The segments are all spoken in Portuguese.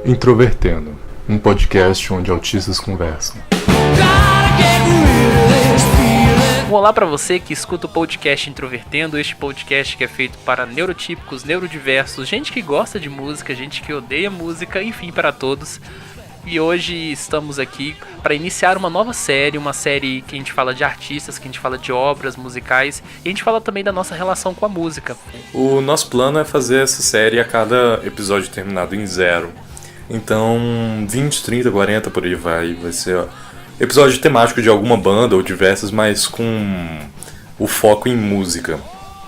Introvertendo, um podcast onde autistas conversam. Olá para você que escuta o podcast Introvertendo, este podcast que é feito para neurotípicos, neurodiversos, gente que gosta de música, gente que odeia música, enfim, para todos. E hoje estamos aqui para iniciar uma nova série, uma série que a gente fala de artistas, que a gente fala de obras musicais e a gente fala também da nossa relação com a música. O nosso plano é fazer essa série a cada episódio terminado em 0. Então, 20, 30, 40 por aí vai ser episódio temático de alguma banda ou diversas, mas com o foco em música.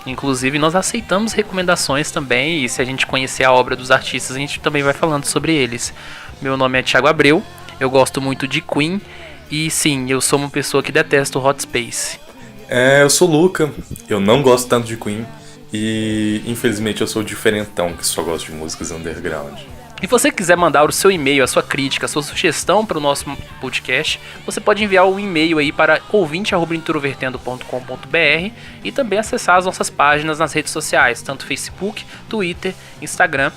Inclusive, nós aceitamos recomendações também, e se a gente conhecer a obra dos artistas, a gente também vai falando sobre eles. Meu nome é Thiago Abreu, eu gosto muito de Queen, e sim, eu sou uma pessoa que detesta o Hot Space. Eu sou o Luca, eu não gosto tanto de Queen, e infelizmente eu sou o diferentão que só gosta de músicas underground. E se você quiser mandar o seu e-mail, a sua crítica, a sua sugestão para o nosso podcast, você pode enviar um e-mail aí para ouvinte@introvertendo.com.br e também acessar as nossas páginas nas redes sociais, tanto Facebook, Twitter, Instagram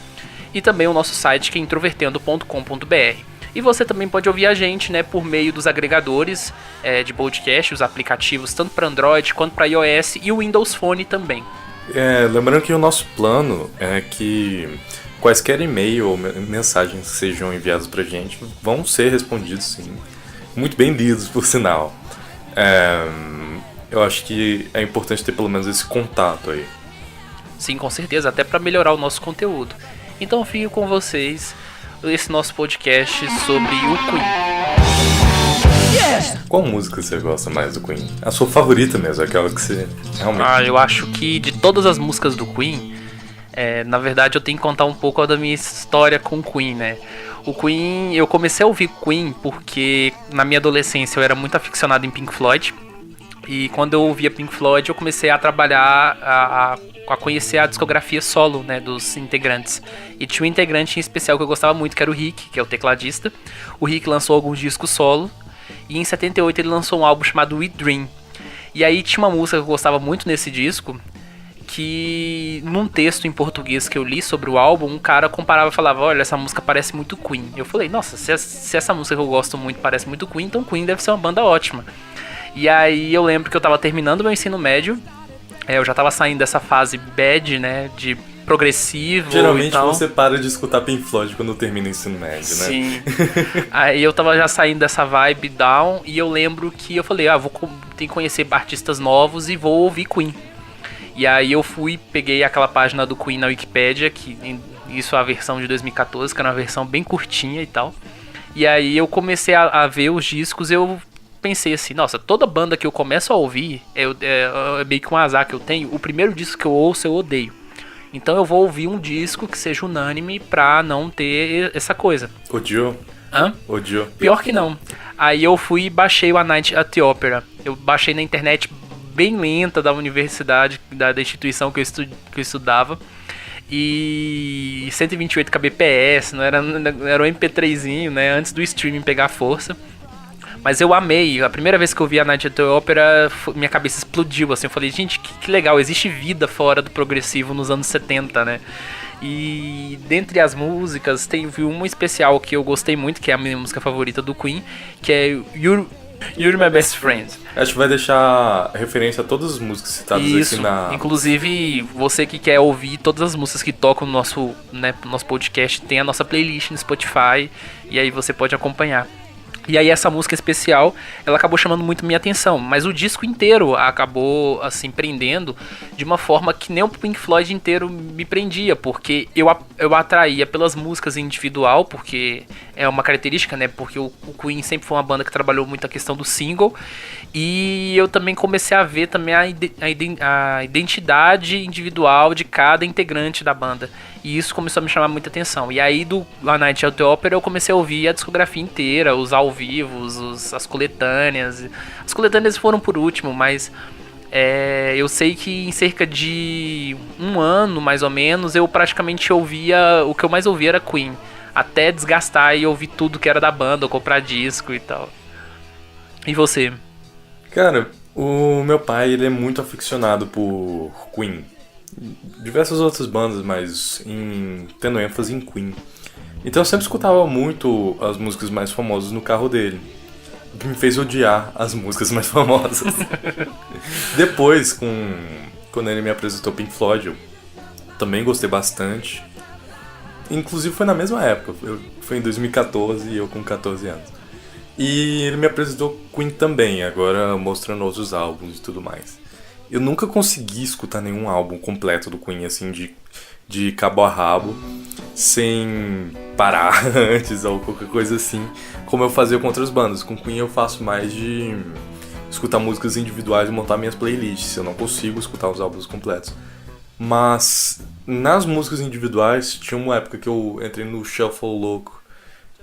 e também o nosso site que é introvertendo.com.br. E você também pode ouvir a gente, né, por meio dos agregadores de podcast, os aplicativos tanto para Android quanto para iOS e o Windows Phone também. Lembrando que o nosso plano é que quaisquer e-mail ou mensagens que sejam enviadas pra gente vão ser respondidos, sim. Muito bem lidos, por sinal. Eu acho que é importante ter pelo menos esse contato aí. Sim, com certeza, até para melhorar o nosso conteúdo. Então fico com vocês esse nosso podcast sobre o Queen. Qual música você gosta mais do Queen? A sua favorita mesmo, aquela que você realmente... Eu acho que de todas as músicas do Queen, na verdade eu tenho que contar um pouco da minha história com o Queen, né? O Queen, eu comecei a ouvir Queen porque na minha adolescência eu era muito aficionado em Pink Floyd. E quando eu ouvia Pink Floyd eu comecei a trabalhar, a conhecer a discografia solo, né, dos integrantes. E tinha um integrante em especial que eu gostava muito, que era o Rick, que é o tecladista. O Rick lançou alguns discos solo e em 78 ele lançou um álbum chamado We Dream. E aí tinha uma música que eu gostava muito nesse disco, que num texto em português que eu li sobre o álbum, um cara comparava e falava: olha, essa música parece muito Queen. Eu falei: nossa, se essa música que eu gosto muito parece muito Queen, então Queen deve ser uma banda ótima. E aí eu lembro que eu tava terminando meu ensino médio, eu já tava saindo dessa fase bad, né, de progressivo. Geralmente e tal. você para de escutar Pink Floyd quando termina o ensino médio, né? Sim. Aí eu tava já saindo dessa vibe down, e eu lembro que eu falei: tenho que conhecer artistas novos e vou ouvir Queen. E aí eu peguei aquela página do Queen na Wikipédia, isso é a versão de 2014, que era uma versão bem curtinha e tal. E aí eu comecei a ver os discos, eu pensei assim: nossa, toda banda que eu começo a ouvir, é meio que um azar que eu tenho, o primeiro disco que eu ouço eu odeio. Então eu vou ouvir um disco que seja unânime pra não ter essa coisa. Odiou? Hã? Odiou? Pior que não. Aí eu fui e baixei o A Night at the Opera. Eu baixei na internet bem lenta da universidade, da instituição que eu estudava. E 128 kbps, não era um MP3zinho, né, antes do streaming pegar força. Mas eu amei. A primeira vez que eu vi a Night at the Opera, minha cabeça explodiu, assim. Eu falei: gente, que legal, existe vida fora do progressivo nos anos 70, né? E dentre as músicas, teve uma especial que eu gostei muito, que é a minha música favorita do Queen, que é You're My Best Friend. Acho que vai deixar referência a todas as músicas citadas Isso, aqui na... Inclusive, você que quer ouvir todas as músicas que tocam no nosso podcast, tem a nossa playlist no Spotify, e aí você pode acompanhar. E aí essa música especial, ela acabou chamando muito minha atenção, mas o disco inteiro acabou, assim, prendendo de uma forma que nem o Pink Floyd inteiro me prendia, porque eu atraía pelas músicas individual, porque é uma característica, né, porque o Queen sempre foi uma banda que trabalhou muito a questão do single, e eu também comecei a ver também a identidade individual de cada integrante da banda. E isso começou a me chamar muita atenção. E aí do A Night at the Opera eu comecei a ouvir a discografia inteira, os ao vivo, as coletâneas. As coletâneas foram por último, mas eu sei que em cerca de um ano, mais ou menos, eu praticamente ouvia... O que eu mais ouvia era Queen. Até desgastar e ouvir tudo que era da banda, ou comprar disco e tal. E você? Cara, o meu pai, ele é muito aficionado por Queen. Diversas outras bandas, mas tendo ênfase em Queen. Então eu sempre escutava muito as músicas mais famosas no carro dele. O que me fez odiar as músicas mais famosas. Depois, quando ele me apresentou Pink Floyd, eu também gostei bastante. Inclusive foi na mesma época, foi em 2014 e eu com 14 anos. E ele me apresentou Queen também, agora mostrando outros álbuns e tudo mais. Eu nunca consegui escutar nenhum álbum completo do Queen, assim, de cabo a rabo, sem parar antes ou qualquer coisa assim, como eu fazia com outras bandas. Com Queen eu faço mais de escutar músicas individuais e montar minhas playlists, eu não consigo escutar os álbuns completos. Mas nas músicas individuais, tinha uma época que eu entrei no Shuffle louco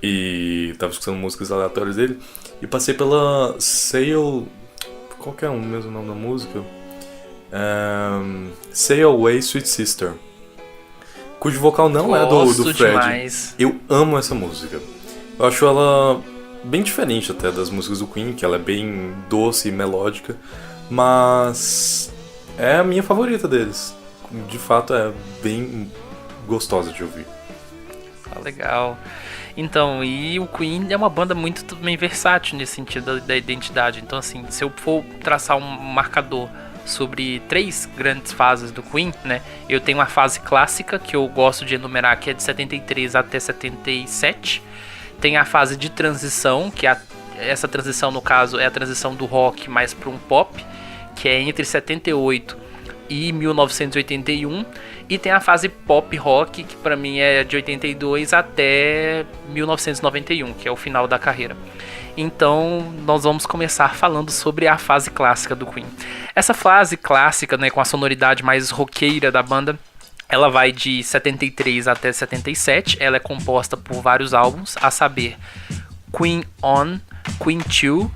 e tava escutando músicas aleatórias dele e passei pela Sail... Qual que é o mesmo nome da música? Sail Away Sweet Sister, cujo vocal não é do Fred. Demais. Eu amo essa música. Eu acho ela bem diferente até das músicas do Queen, que ela é bem doce e melódica, mas é a minha favorita deles. De fato é bem gostosa de ouvir. Ah, legal. Então, e o Queen é uma banda muito também versátil nesse sentido da identidade. Então, assim, se eu for traçar um marcador sobre 3 grandes fases do Queen, né? Eu tenho a fase clássica, que eu gosto de enumerar, que é de 73 até 77. Tem a fase de transição, que essa transição, no caso, é a transição do rock mais para um pop, que é entre 78 e 1981. E tem a fase pop rock, que para mim é de 82 até 1991, que é o final da carreira. Então nós vamos começar falando sobre a fase clássica do Queen. Essa fase clássica, né, com a sonoridade mais roqueira da banda, ela vai de 73 até 77. Ela é composta por vários álbuns, a saber, Queen On, Queen 2,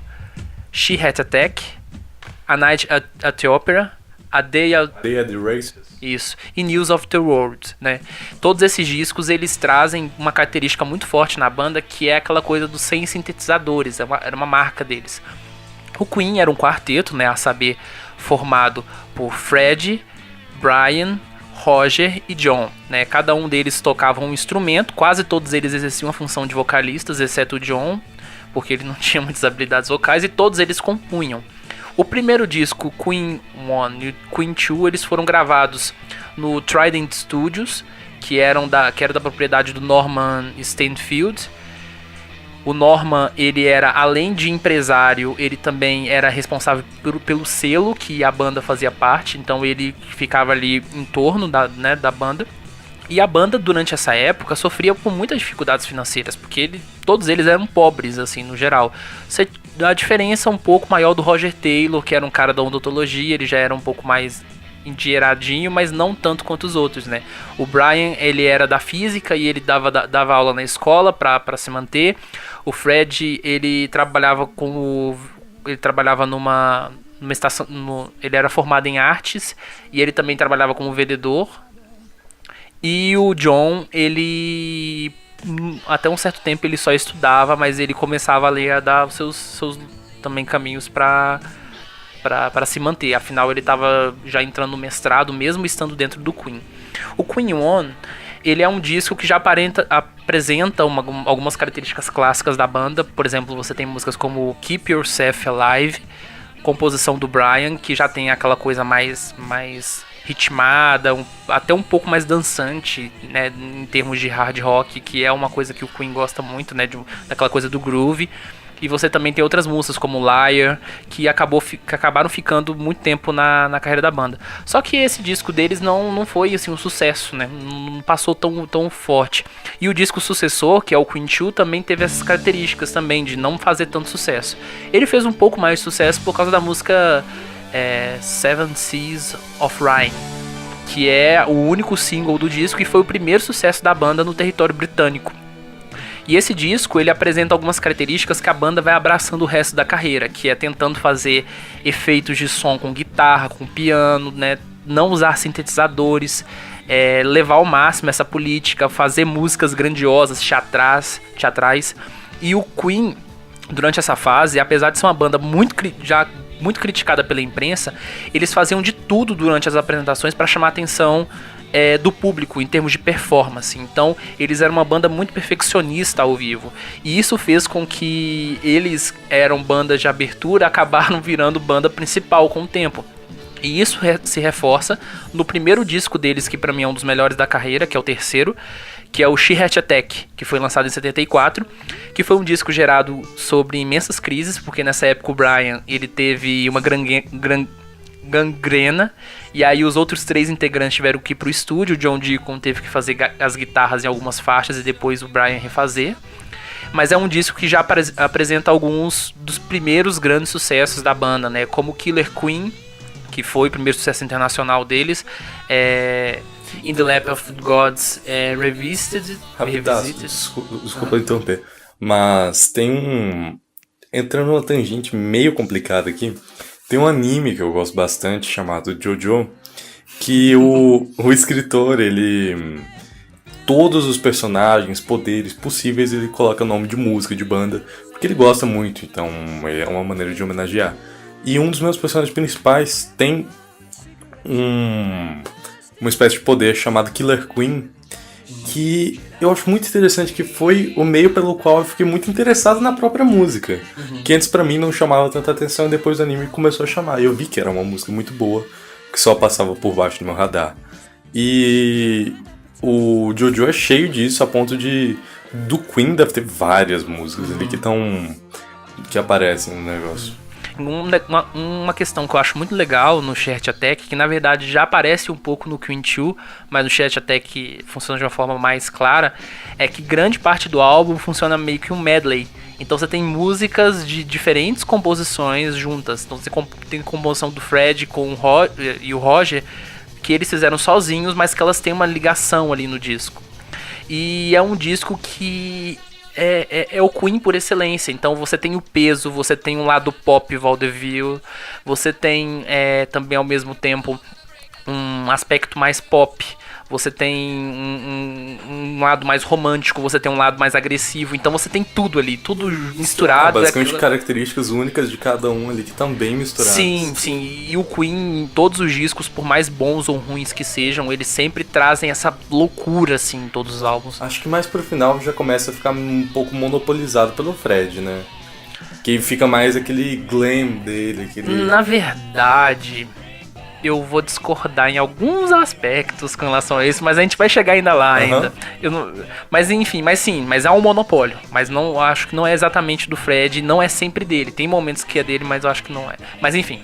She Had Attack, A Night at the Opera, A Day at the Races. Isso, e News of the World, né? Todos esses discos, eles trazem uma característica muito forte na banda, que é aquela coisa dos 100 sintetizadores, era uma marca deles. O Queen era um quarteto, né, a saber, formado por Fred, Brian, Roger e John, né? Cada um deles tocava um instrumento, quase todos eles exerciam a função de vocalistas, exceto o John, porque ele não tinha muitas habilidades vocais, e todos eles compunham. O primeiro disco, Queen 1 e Queen 2, eles foram gravados no Trident Studios, que era da propriedade do Norman Stanfield. O Norman, ele era, além de empresário, ele também era responsável pelo selo que a banda fazia parte, então ele ficava ali em torno da banda. E a banda, durante essa época, sofria com muitas dificuldades financeiras, porque todos eles eram pobres, assim, no geral. A diferença um pouco maior do Roger Taylor, que era um cara da odontologia, ele já era um pouco mais endinheiradinho, mas não tanto quanto os outros, né? O Brian, ele era da física e ele dava aula na escola para se manter. O Fred, ele trabalhava numa estação, ele era formado em artes e ele também trabalhava como vendedor. E o John, ele até um certo tempo ele só estudava, mas ele começava a dar os seus também caminhos para se manter. Afinal, ele estava já entrando no mestrado, mesmo estando dentro do Queen. O Queen One, ele é um disco que já apresenta algumas características clássicas da banda. Por exemplo, você tem músicas como Keep Yourself Alive, composição do Brian, que já tem aquela coisa mais ritmada, até um pouco mais dançante, né, em termos de hard rock, que é uma coisa que o Queen gosta muito, né, daquela coisa do groove. E você também tem outras músicas como Liar, que acabaram ficando muito tempo na carreira da banda. Só que esse disco deles não foi assim um sucesso, né? Não passou tão forte. E o disco sucessor, que é o Queen 2, também teve essas características também de não fazer tanto sucesso. Ele fez um pouco mais de sucesso por causa da música Seven Seas of Rhine, que é o único single do disco e foi o primeiro sucesso da banda no território britânico. E esse disco, ele apresenta algumas características que a banda vai abraçando o resto da carreira, que é tentando fazer efeitos de som com guitarra, com piano, né? Não usar sintetizadores, levar ao máximo essa política, fazer músicas grandiosas, teatrais. E o Queen, durante essa fase, apesar de ser uma banda muito criticada pela imprensa, eles faziam de tudo durante as apresentações para chamar a atenção do público em termos de performance. Então eles eram uma banda muito perfeccionista ao vivo, e isso fez com que eles eram bandas de abertura, acabaram virando banda principal com o tempo. E isso se reforça no primeiro disco deles, que pra mim é um dos melhores da carreira, que é o terceiro, que é o She Heart Attack, que foi lançado em 74, que foi um disco gerado sobre imensas crises, porque nessa época o Brian ele teve uma gangrena, e aí os outros 3 integrantes tiveram que ir pro estúdio. O John Deacon teve que fazer as guitarras em algumas faixas e depois o Brian refazer. Mas é um disco que já apresenta alguns dos primeiros grandes sucessos da banda, né? Como Killer Queen, que foi o primeiro sucesso internacional deles, In the Lap of Gods, Revisited. Desculpa interromper, mas tem entrando numa tangente meio complicada aqui, tem um anime que eu gosto bastante chamado JoJo, que o escritor, ele... todos os personagens, poderes possíveis, ele coloca nome de música, de banda, porque ele gosta muito, então é uma maneira de homenagear. E um dos meus personagens principais tem uma espécie de poder chamado Killer Queen, que eu acho muito interessante, que foi o meio pelo qual eu fiquei muito interessado na própria música. Que antes pra mim não chamava tanta atenção, e depois do anime começou a chamar. E eu vi que era uma música muito boa, que só passava por baixo do meu radar. E o JoJo é cheio disso, a ponto de... do Queen deve ter várias músicas ali que aparecem no negócio. Uma questão que eu acho muito legal no She Heart Attack, que na verdade já aparece um pouco no Queen 2, mas no She Heart Attack funciona de uma forma mais clara, é que grande parte do álbum funciona meio que um medley. Então você tem músicas de diferentes composições juntas. Então você tem composição do Fred com o Roger, que eles fizeram sozinhos, mas que elas têm uma ligação ali no disco. E é um disco que é o Queen por excelência. Então você tem o peso, você tem um lado pop vaudeville, você tem também ao mesmo tempo um aspecto mais pop, você tem um lado mais romântico, você tem um lado mais agressivo. Então você tem tudo ali, tudo misturado. Basicamente características únicas de cada um ali, que estão bem misturadas. Sim, sim. E o Queen, em todos os discos, por mais bons ou ruins que sejam, eles sempre trazem essa loucura, assim, em todos os álbuns. Acho que mais pro final já começa a ficar um pouco monopolizado pelo Fred, né? Que fica mais aquele glam dele. Na verdade... eu vou discordar em alguns aspectos com relação a isso, mas a gente vai chegar ainda lá ainda. Mas enfim, mas há um monopólio. Mas não acho que não é exatamente do Fred, não é sempre dele. Tem momentos que é dele, mas eu acho que não é. Mas enfim,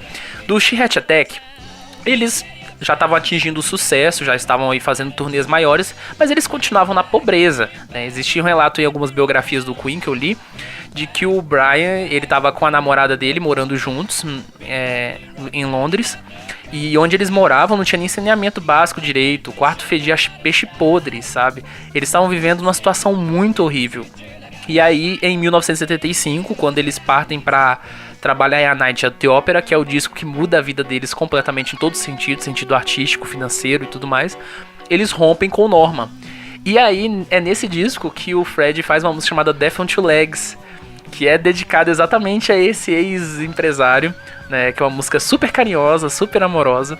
do She Heart Attack, eles já estavam atingindo o sucesso, já estavam aí fazendo turnês maiores, mas eles continuavam na pobreza, né? Existia um relato em algumas biografias do Queen que eu li, de que o Brian, ele estava com a namorada dele morando juntos em Londres, e onde eles moravam não tinha nem saneamento básico direito, o quarto fedia peixe podre, sabe? Eles estavam vivendo uma situação muito horrível. E aí, em 1975, quando eles partem para trabalhar em A Night at the Opera, que é o disco que muda a vida deles completamente em todo sentido, sentido artístico, financeiro e tudo mais, eles rompem com Norma. E aí, é nesse disco que o Fred faz uma música chamada Death on Two Legs, que é dedicada exatamente a esse ex-empresário, né, que é uma música super carinhosa, super amorosa.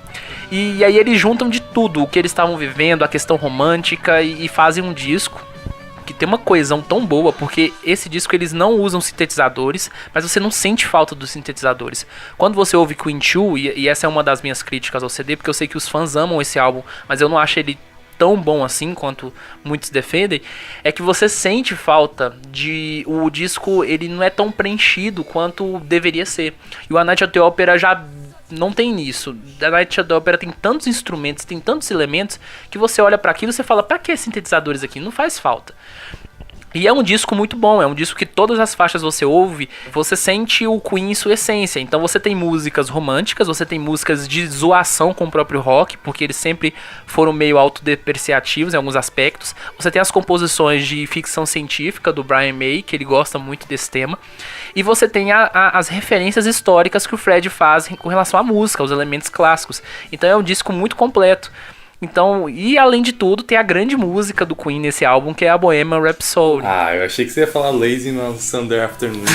E aí eles juntam de tudo, o que eles estavam vivendo, a questão romântica, e fazem um disco que tem uma coesão tão boa, porque esse disco eles não usam sintetizadores, mas você não sente falta dos sintetizadores. Quando você ouve Queen 2, e essa é uma das minhas críticas ao CD, porque eu sei que os fãs amam esse álbum, mas eu não acho ele tão bom assim quanto muitos defendem, é que você sente falta de... o disco ele não é tão preenchido quanto deveria ser. E o A Night at the Opera já não tem isso. A Night at the Opera tem tantos instrumentos, tem tantos elementos, que você olha pra aquilo e você fala, pra que sintetizadores aqui? Não faz falta. E é um disco muito bom, é um disco que todas as faixas você ouve, você sente o Queen em sua essência. Então você tem músicas românticas, você tem músicas de zoação com o próprio rock, porque eles sempre foram meio autodepreciativos em alguns aspectos. Você tem as composições de ficção científica do Brian May, que ele gosta muito desse tema. E você tem as referências históricas que o Fred faz com relação à música, os elementos clássicos. Então é um disco muito completo. Então, e além de tudo, tem a grande música do Queen nesse álbum, que é a Bohemian Rhapsody. Ah, eu achei que você ia falar Lazy no Sunday Afternoon.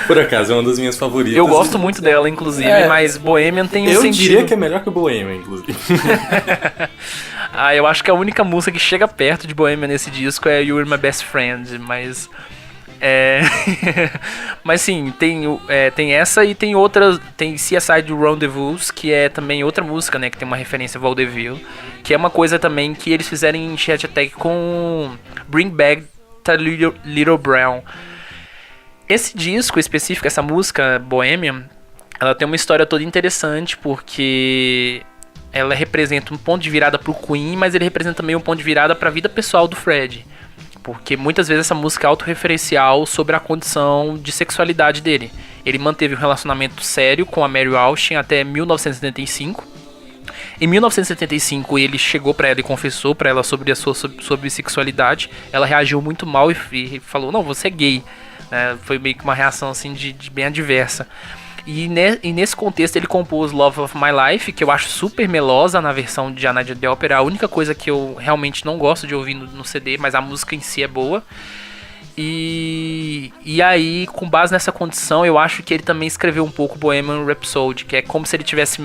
Por acaso, é uma das minhas favoritas. Eu gosto muito dela, inclusive, mas Bohemian tem um sentido... Eu diria que é melhor que o Bohemian, inclusive. Eu acho que a única música que chega perto de Bohemian nesse disco é You're My Best Friend, mas... mas sim, tem essa e tem outras. Tem CSI do Rendezvous, que é também outra música, né? Que tem uma referência a Vaudeville, que é uma coisa também que eles fizeram em Chat Attack com Bring Back the Little Brown. Esse disco específico, essa música Bohemian, ela tem uma história toda interessante, porque ela representa um ponto de virada pro Queen, mas ele representa também um ponto de virada pra vida pessoal do Fred. Porque muitas vezes essa música é autorreferencial sobre a condição de sexualidade dele. Ele manteve um relacionamento sério com a Mary Austin até 1975. Em 1975 ele chegou pra ela e confessou pra ela sobre a sua sexualidade. Ela reagiu muito mal e falou, não, você é gay. Foi meio que uma reação assim de bem adversa. E nesse contexto ele compôs Love of My Life, que eu acho super melosa na versão de A Night at the Opera. A única coisa que eu realmente não gosto de ouvir no CD, mas a música em si é boa. E aí, com base nessa condição, eu acho que ele também escreveu um pouco Bohemian Rhapsody, que é como se ele tivesse...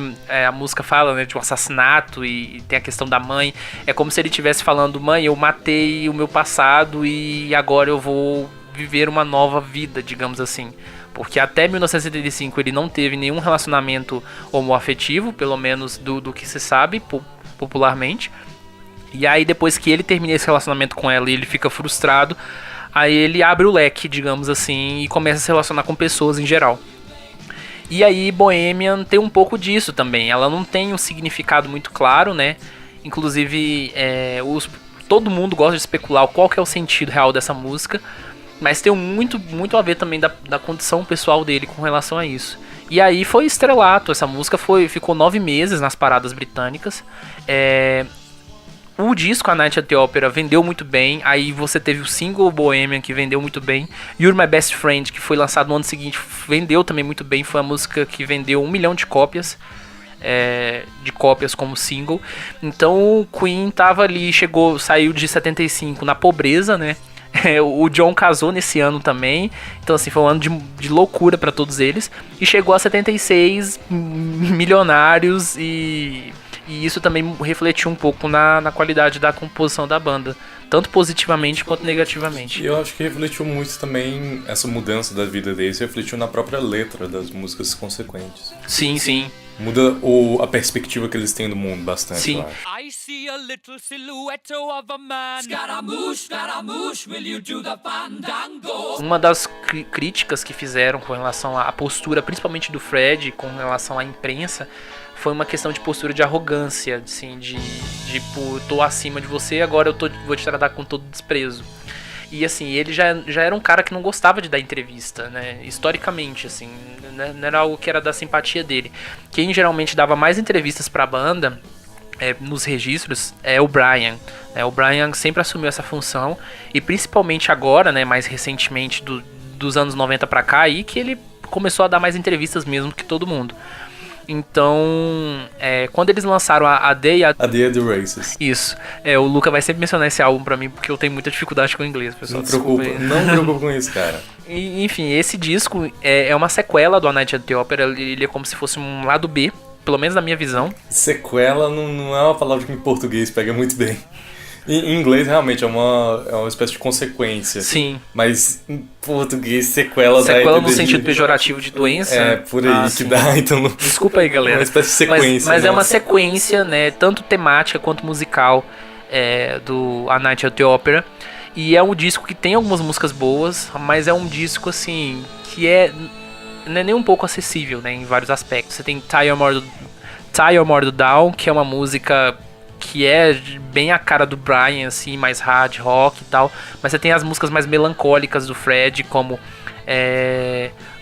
a música fala, né, de um assassinato e tem a questão da mãe. É como se ele estivesse falando, mãe, eu matei o meu passado e agora eu vou viver uma nova vida, digamos assim. Porque até 1975 ele não teve nenhum relacionamento homoafetivo, pelo menos do que se sabe popularmente. E aí depois que ele termina esse relacionamento com ela e ele fica frustrado, aí ele abre o leque, digamos assim, e começa a se relacionar com pessoas em geral. E aí Bohemian tem um pouco disso também. Ela não tem um significado muito claro, né? Inclusive todo mundo gosta de especular qual que é o sentido real dessa música. Mas tem muito a ver também da condição pessoal dele com relação a isso. E aí foi estrelato, essa música ficou 9 meses nas paradas britânicas. O disco A Night at the Opera vendeu muito bem. Aí você teve o single Bohemian, que vendeu muito bem. You're My Best Friend, que foi lançado no ano seguinte, vendeu também muito bem. Foi a música que vendeu 1 milhão de cópias. Como single. Então o Queen tava ali, saiu de 75 na pobreza, né? O John casou nesse ano também. Então assim, foi um ano de loucura pra todos eles. E chegou a 76 milionários. E isso também refletiu um pouco na qualidade da composição da banda, tanto positivamente quanto negativamente. E eu acho que refletiu muito também essa mudança da vida deles, refletiu na própria letra das músicas consequentes. Sim. Muda a perspectiva que eles têm do mundo bastante. Sim. I see a little silhouette of a man. Scaramouche, will you do the fandango? Uma das críticas que fizeram com relação à postura, principalmente do Fred, com relação à imprensa, foi uma questão de postura de arrogância, assim, tipo, tô acima de você, agora vou te tratar com todo desprezo. E assim, ele já era um cara que não gostava de dar entrevista, né? Historicamente, assim, né? Não era algo que era da simpatia dele. Quem geralmente dava mais entrevistas pra banda, nos registros, é o Brian. O Brian sempre assumiu essa função, e principalmente agora, né, mais recentemente, dos anos 90 pra cá, aí que ele começou a dar mais entrevistas mesmo que todo mundo. Então, quando eles lançaram a Day at the Races. Isso. O Luca vai sempre mencionar esse álbum pra mim, porque eu tenho muita dificuldade com o inglês, pessoal. Não me preocupa com isso, cara. Enfim, esse disco é uma sequela do A Night at the Opera. Ele é como se fosse um lado B, pelo menos na minha visão. Sequela não é uma palavra que em português pega muito bem. Em inglês, realmente, é uma espécie de consequência. Sim. Mas em português, sequela no sentido pejorativo de doença. Por aí que dá, então... Desculpa aí, galera. Uma espécie de sequência. Mas é uma sequência, né, tanto temática quanto musical, do A Night at the Opera. E é um disco que tem algumas músicas boas, mas é um disco, assim, que não é nem um pouco acessível, né, em vários aspectos. Você tem Tie Your Mother Down, que é uma música que é bem a cara do Brian, assim, mais hard rock e tal. Mas você tem as músicas mais melancólicas do Fred, como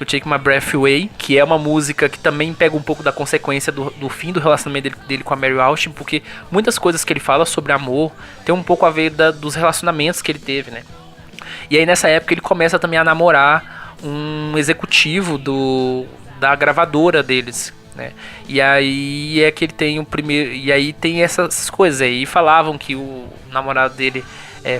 o Take My Breath Away, que é uma música que também pega um pouco da consequência do fim do relacionamento dele com a Mary Austin, porque muitas coisas que ele fala sobre amor tem um pouco a ver dos relacionamentos que ele teve, né? E aí nessa época ele começa também a namorar um executivo da gravadora deles, né? E aí é que ele tem o primeiro. E aí tem essas coisas aí. Falavam que o namorado dele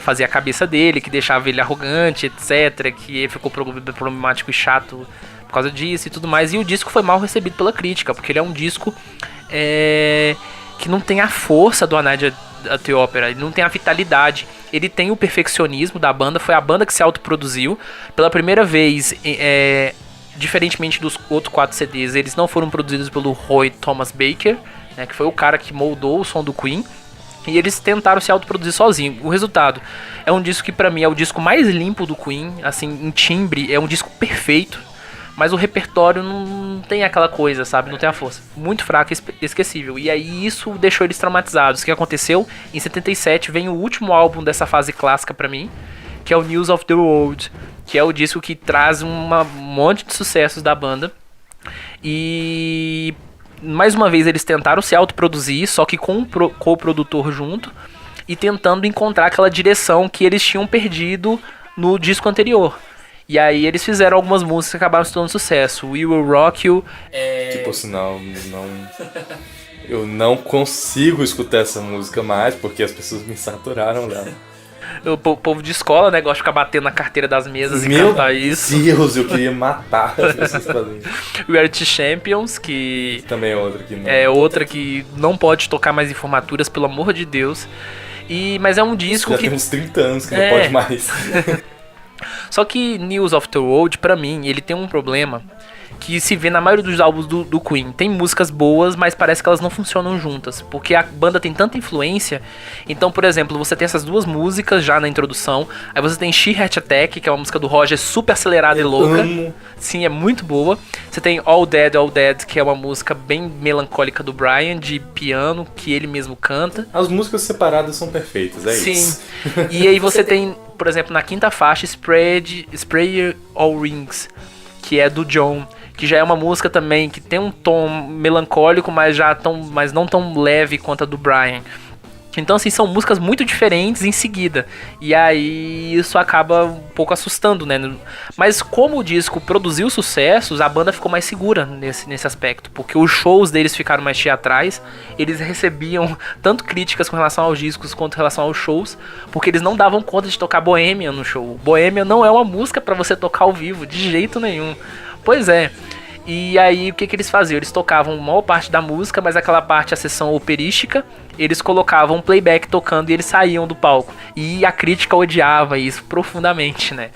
fazia a cabeça dele, que deixava ele arrogante, etc. Que ele ficou problemático e chato por causa disso e tudo mais. E o disco foi mal recebido pela crítica, porque ele é um disco que não tem a força do A Night of the Opera. Ele não tem a vitalidade. Ele tem o perfeccionismo da banda. Foi a banda que se autoproduziu. Pela primeira vez, diferentemente dos outros 4 CDs, eles não foram produzidos pelo Roy Thomas Baker, né, que foi o cara que moldou o som do Queen. E eles tentaram se autoproduzir sozinhos. O resultado é um disco que pra mim é o disco mais limpo do Queen. Assim, em timbre, é um disco perfeito. Mas o repertório não tem aquela coisa, sabe? Não tem a força. Muito fraco e esquecível. E aí isso deixou eles traumatizados. O que aconteceu? Em 77 vem o último álbum dessa fase clássica pra mim, que é o News of the World, que é o disco que traz um monte de sucessos da banda. E mais uma vez eles tentaram se autoproduzir, só que com o produtor junto, e tentando encontrar aquela direção que eles tinham perdido no disco anterior. E aí eles fizeram algumas músicas que acabaram se tornando sucesso. We Will Rock You. Que por sinal, eu não consigo escutar essa música mais, porque as pessoas me saturaram dela. O povo de escola, né, gosta de ficar batendo na carteira das mesas e cantar isso. Meu Deus, eu queria matar as pessoas fazendo. We Are The Champions, que também é outra que não. é outra que não pode tocar mais em formaturas, pelo amor de Deus. Mas é um disco Já que... tem uns 30 anos que não pode mais. Só que News of the World, pra mim, ele tem um problema que se vê na maioria dos álbuns do Queen. Tem músicas boas, mas parece que elas não funcionam juntas, porque a banda tem tanta influência. Então, por exemplo, você tem essas duas músicas já na introdução, aí você tem She Heart Attack, que é uma música do Roger super acelerada e louca. Sim, é muito boa. Você tem All Dead, que é uma música bem melancólica do Brian, de piano, que ele mesmo canta. As músicas separadas são perfeitas, é isso. Sim. E aí você tem, por exemplo, na quinta faixa, Spray All Rings, que é do John, que já é uma música também que tem um tom melancólico, mas não tão leve quanto a do Brian. Então, assim, são músicas muito diferentes em seguida. E aí isso acaba um pouco assustando, né? Mas como o disco produziu sucessos, a banda ficou mais segura nesse aspecto. Porque os shows deles ficaram mais teatrais. Eles recebiam tanto críticas com relação aos discos quanto em relação aos shows. Porque eles não davam conta de tocar Bohemian no show. Bohemian não é uma música pra você tocar ao vivo, de jeito nenhum. Pois é. E aí o que eles faziam? Eles tocavam a maior parte da música, mas aquela parte, a sessão operística, eles colocavam um playback tocando e eles saíam do palco. E a crítica odiava isso profundamente, né?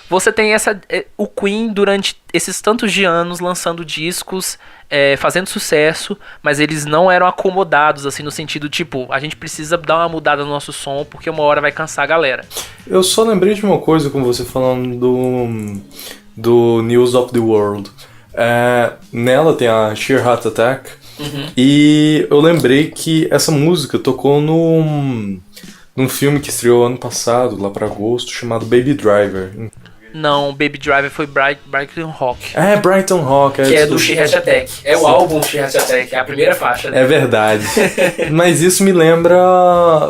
Você tem o Queen durante esses tantos de anos lançando discos, fazendo sucesso, mas eles não eram acomodados, assim, no sentido, tipo, a gente precisa dar uma mudada no nosso som, porque uma hora vai cansar a galera. Eu só lembrei de uma coisa com você falando do News of the World. Nela tem a Sheer Heart Attack, e eu lembrei que essa música tocou num filme que estreou ano passado, lá pra agosto, chamado Baby Driver. Não, Baby Driver foi Brighton Rock. Brighton Rock. Que é do She Heart Attack. É o álbum She Heart Attack, é a primeira faixa. Né? É verdade. Mas isso me lembra...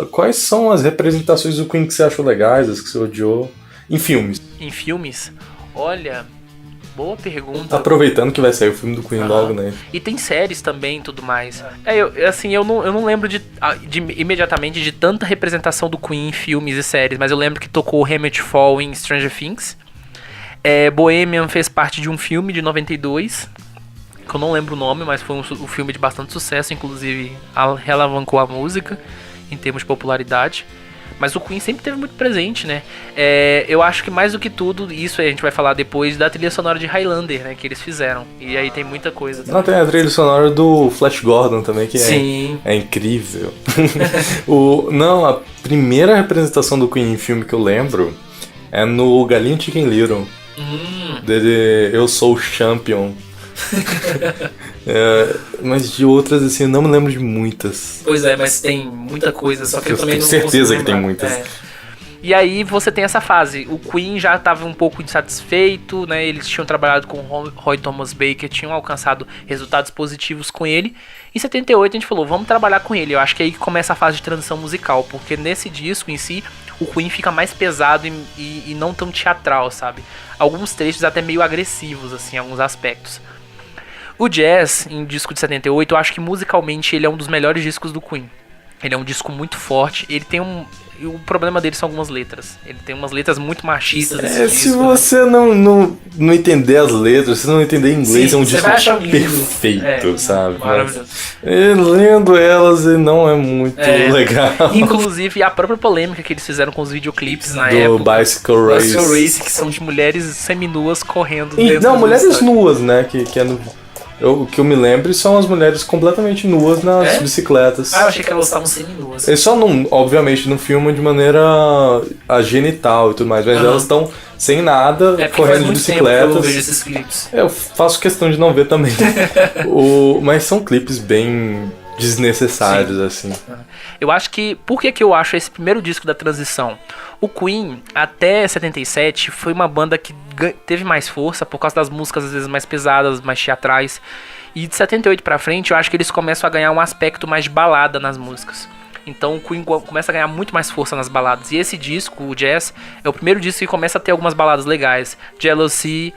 Quais são as representações do Queen que você achou legais, as que você odiou? Em filmes. Em filmes? Olha... Boa pergunta. Aproveitando que vai sair o filme do Queen logo, né? E tem séries também e tudo mais. Eu não lembro de imediatamente de tanta representação do Queen em filmes e séries, mas eu lembro que tocou Hamlet Fall em Stranger Things. Bohemian fez parte de um filme de 92, que eu não lembro o nome, mas foi um filme de bastante sucesso, inclusive alavancou a música em termos de popularidade. Mas o Queen sempre esteve muito presente, né? Eu acho que mais do que tudo, isso a gente vai falar depois da trilha sonora de Highlander, né? Que eles fizeram. E aí tem muita coisa. Não, tem a trilha sonora do Flash Gordon também, que Sim. É incrível. A primeira representação do Queen em filme que eu lembro é no Galinha Chicken Little. Dele, Eu Sou o Champion. Mas de outras, assim, eu não me lembro de muitas. Pois é, mas tem muita coisa, só que eu também tenho não certeza consigo que tem lembrar. muitas. E aí você tem essa fase. O Queen já estava um pouco insatisfeito, né? Eles tinham trabalhado com Roy Thomas Baker, tinham alcançado resultados positivos com ele. Em 78 a gente falou, vamos trabalhar com ele. Eu acho que é aí que começa a fase de transição musical, porque nesse disco em si, o Queen fica mais pesado e não tão teatral, sabe? Alguns trechos até meio agressivos, assim, em alguns aspectos. O Jazz, em disco de 78, eu acho que musicalmente ele é um dos melhores discos do Queen. Ele é um disco muito forte. Ele tem e o problema dele são algumas letras. Ele tem umas letras muito machistas nesse Se disco. você não entender as letras, se não entender inglês, Sim, é um você disco vai achar lindo. perfeito, sabe? Maravilhoso. E lendo elas não é muito legal. Inclusive, a própria polêmica que eles fizeram com os videoclipes na Do época. Bicycle Race. Bicycle Race, que são de mulheres seminuas correndo dentro Não, do mulheres estádio. nuas, né? Que é o que eu me lembro são as mulheres completamente nuas nas bicicletas. Ah, eu achei que elas estavam seminuas. Eles só não, obviamente, não filmam de maneira genital e tudo mais, mas elas estão sem nada, Porque faz correndo de muito tempo que eu vejo bicicletas. esses clipes. Eu faço questão de não ver também. Mas são clipes bem desnecessários, assim. Eu acho que... Por que eu acho esse primeiro disco da transição? O Queen, até 77, foi uma banda que teve mais força por causa das músicas às vezes mais pesadas, mais teatrais. E de 78 pra frente, eu acho que eles começam a ganhar um aspecto mais de balada nas músicas. Então o Queen começa a ganhar muito mais força nas baladas. E esse disco, o Jazz, é o primeiro disco que começa a ter algumas baladas legais. Jealousy,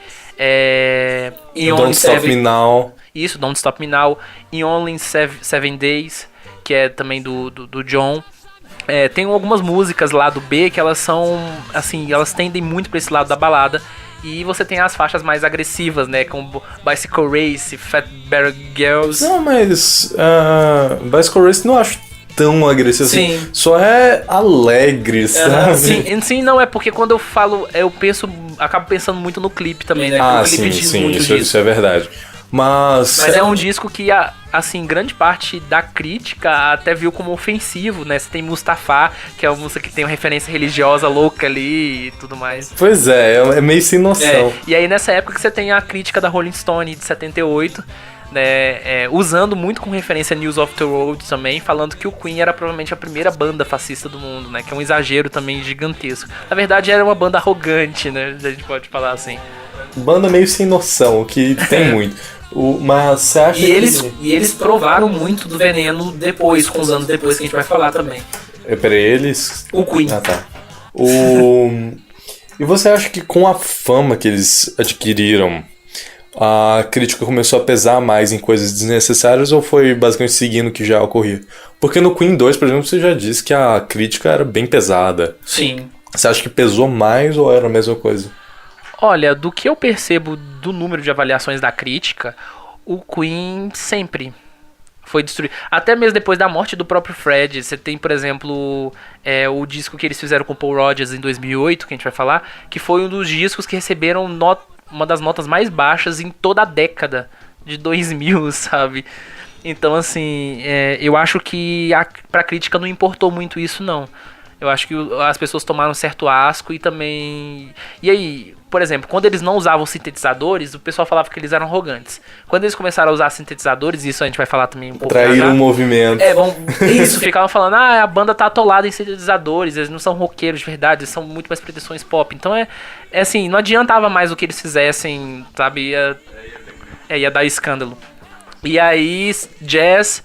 Don't Stop Me Now. Isso, Don't Stop Me Now. In Only Seven Days, que é também do John. Tem algumas músicas lá do B que elas são, assim, elas tendem muito pra esse lado da balada. E você tem as faixas mais agressivas, né, como Bicycle Race, Fat Bear Girls. Não, mas Bicycle Race não acho tão agressivo assim. Sim. Só é alegre, sabe? Sim, não, é porque quando eu falo, acabo pensando muito no clipe também, né? O clipe diz muito disso. Isso é verdade. Mas é um disco que, assim, grande parte da crítica até viu como ofensivo, né? Você tem Mustafa, que é uma música que tem uma referência religiosa louca ali e tudo mais. Pois é meio sem noção. E aí nessa época que você tem a crítica da Rolling Stone de 78, né? Usando muito com referência a News of the World também, falando que o Queen era provavelmente a primeira banda fascista do mundo, né? Que é um exagero também gigantesco. Na verdade era uma banda arrogante, né? A gente pode falar assim. Banda meio sem noção, que tem muito. Mas você acha E eles provaram muito do veneno depois, com os anos depois, que a gente vai falar também. Pra eles... O Queen. Ah, tá. E você acha que com a fama que eles adquiriram, a crítica começou a pesar mais em coisas desnecessárias ou foi basicamente seguindo o que já ocorria? Porque no Queen 2, por exemplo, você já disse que a crítica era bem pesada. Sim. Você acha que pesou mais ou era a mesma coisa? Olha, do que eu percebo do número de avaliações da crítica, o Queen sempre foi destruído. Até mesmo depois da morte do próprio Fred. Você tem, por exemplo, o disco que eles fizeram com Paul Rodgers em 2008, que a gente vai falar, que foi um dos discos que receberam uma das notas mais baixas em toda a década de 2000, sabe? Então, assim, eu acho que pra crítica não importou muito isso, não. Eu acho que as pessoas tomaram certo asco e também... E aí, por exemplo, quando eles não usavam sintetizadores, o pessoal falava que eles eram arrogantes. Quando eles começaram a usar sintetizadores, isso a gente vai falar também um pouco Traíram um movimento. Isso, ficavam falando, a banda tá atolada em sintetizadores, eles não são roqueiros de verdade, eles são muito mais pretensões pop. Então assim, não adiantava mais o que eles fizessem, sabe? Ia dar escândalo. E aí, Jazz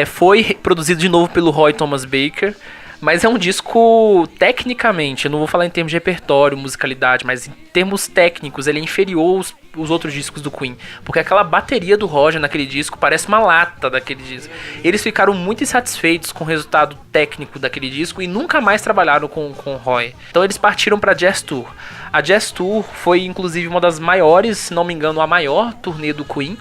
foi produzido de novo pelo Roy Thomas Baker. Mas é um disco, tecnicamente, eu não vou falar em termos de repertório, musicalidade, mas em termos técnicos, ele é inferior aos outros discos do Queen. Porque aquela bateria do Roger naquele disco parece uma lata daquele disco. Eles ficaram muito insatisfeitos com o resultado técnico daquele disco e nunca mais trabalharam com o Roy. Então eles partiram para a Jazz Tour. A Jazz Tour foi, inclusive, uma das maiores, se não me engano, a maior turnê do Queen.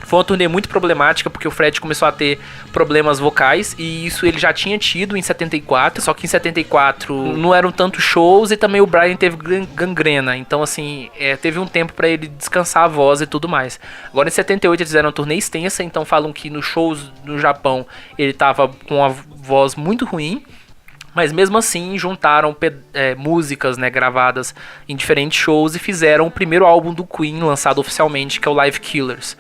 Foi uma turnê muito problemática, porque o Fred começou a ter problemas vocais, e isso ele já tinha tido em 74, só que em 74 não eram tantos shows, e também o Brian teve gangrena, então assim, teve um tempo pra ele descansar a voz e tudo mais. Agora em 78 eles fizeram uma turnê extensa, então falam que nos shows no Japão ele tava com a voz muito ruim, mas mesmo assim juntaram músicas, né, gravadas em diferentes shows e fizeram o primeiro álbum do Queen lançado oficialmente, que é o Live Killers,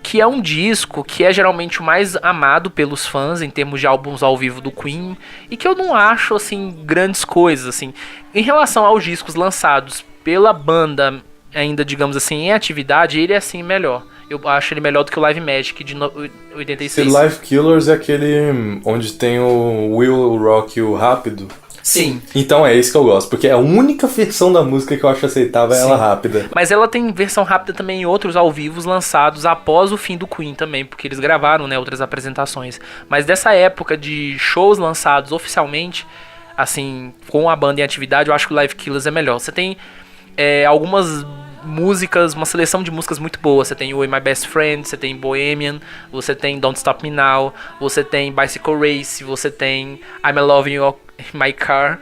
que é um disco que é geralmente o mais amado pelos fãs em termos de álbuns ao vivo do Queen, e que eu não acho, assim, grandes coisas, assim. Em relação aos discos lançados pela banda, ainda, digamos assim, em atividade, ele é, assim, melhor. Eu acho ele melhor do que o Live Magic de 86. Esse Live Killers é aquele onde tem o Will Rock e o Rápido. Sim. Então é isso que eu gosto, porque a única versão da música que eu acho aceitável é ela rápida. Mas ela tem versão rápida também em outros ao vivo lançados após o fim do Queen também, porque eles gravaram, né, outras apresentações. Mas dessa época de shows lançados oficialmente, assim, com a banda em atividade, eu acho que o Live Killers é melhor. Você tem algumas músicas, uma seleção de músicas muito boa. Você tem o My Best Friend, você tem Bohemian, você tem Don't Stop Me Now, você tem Bicycle Race, você tem I'm Loving You in My Car,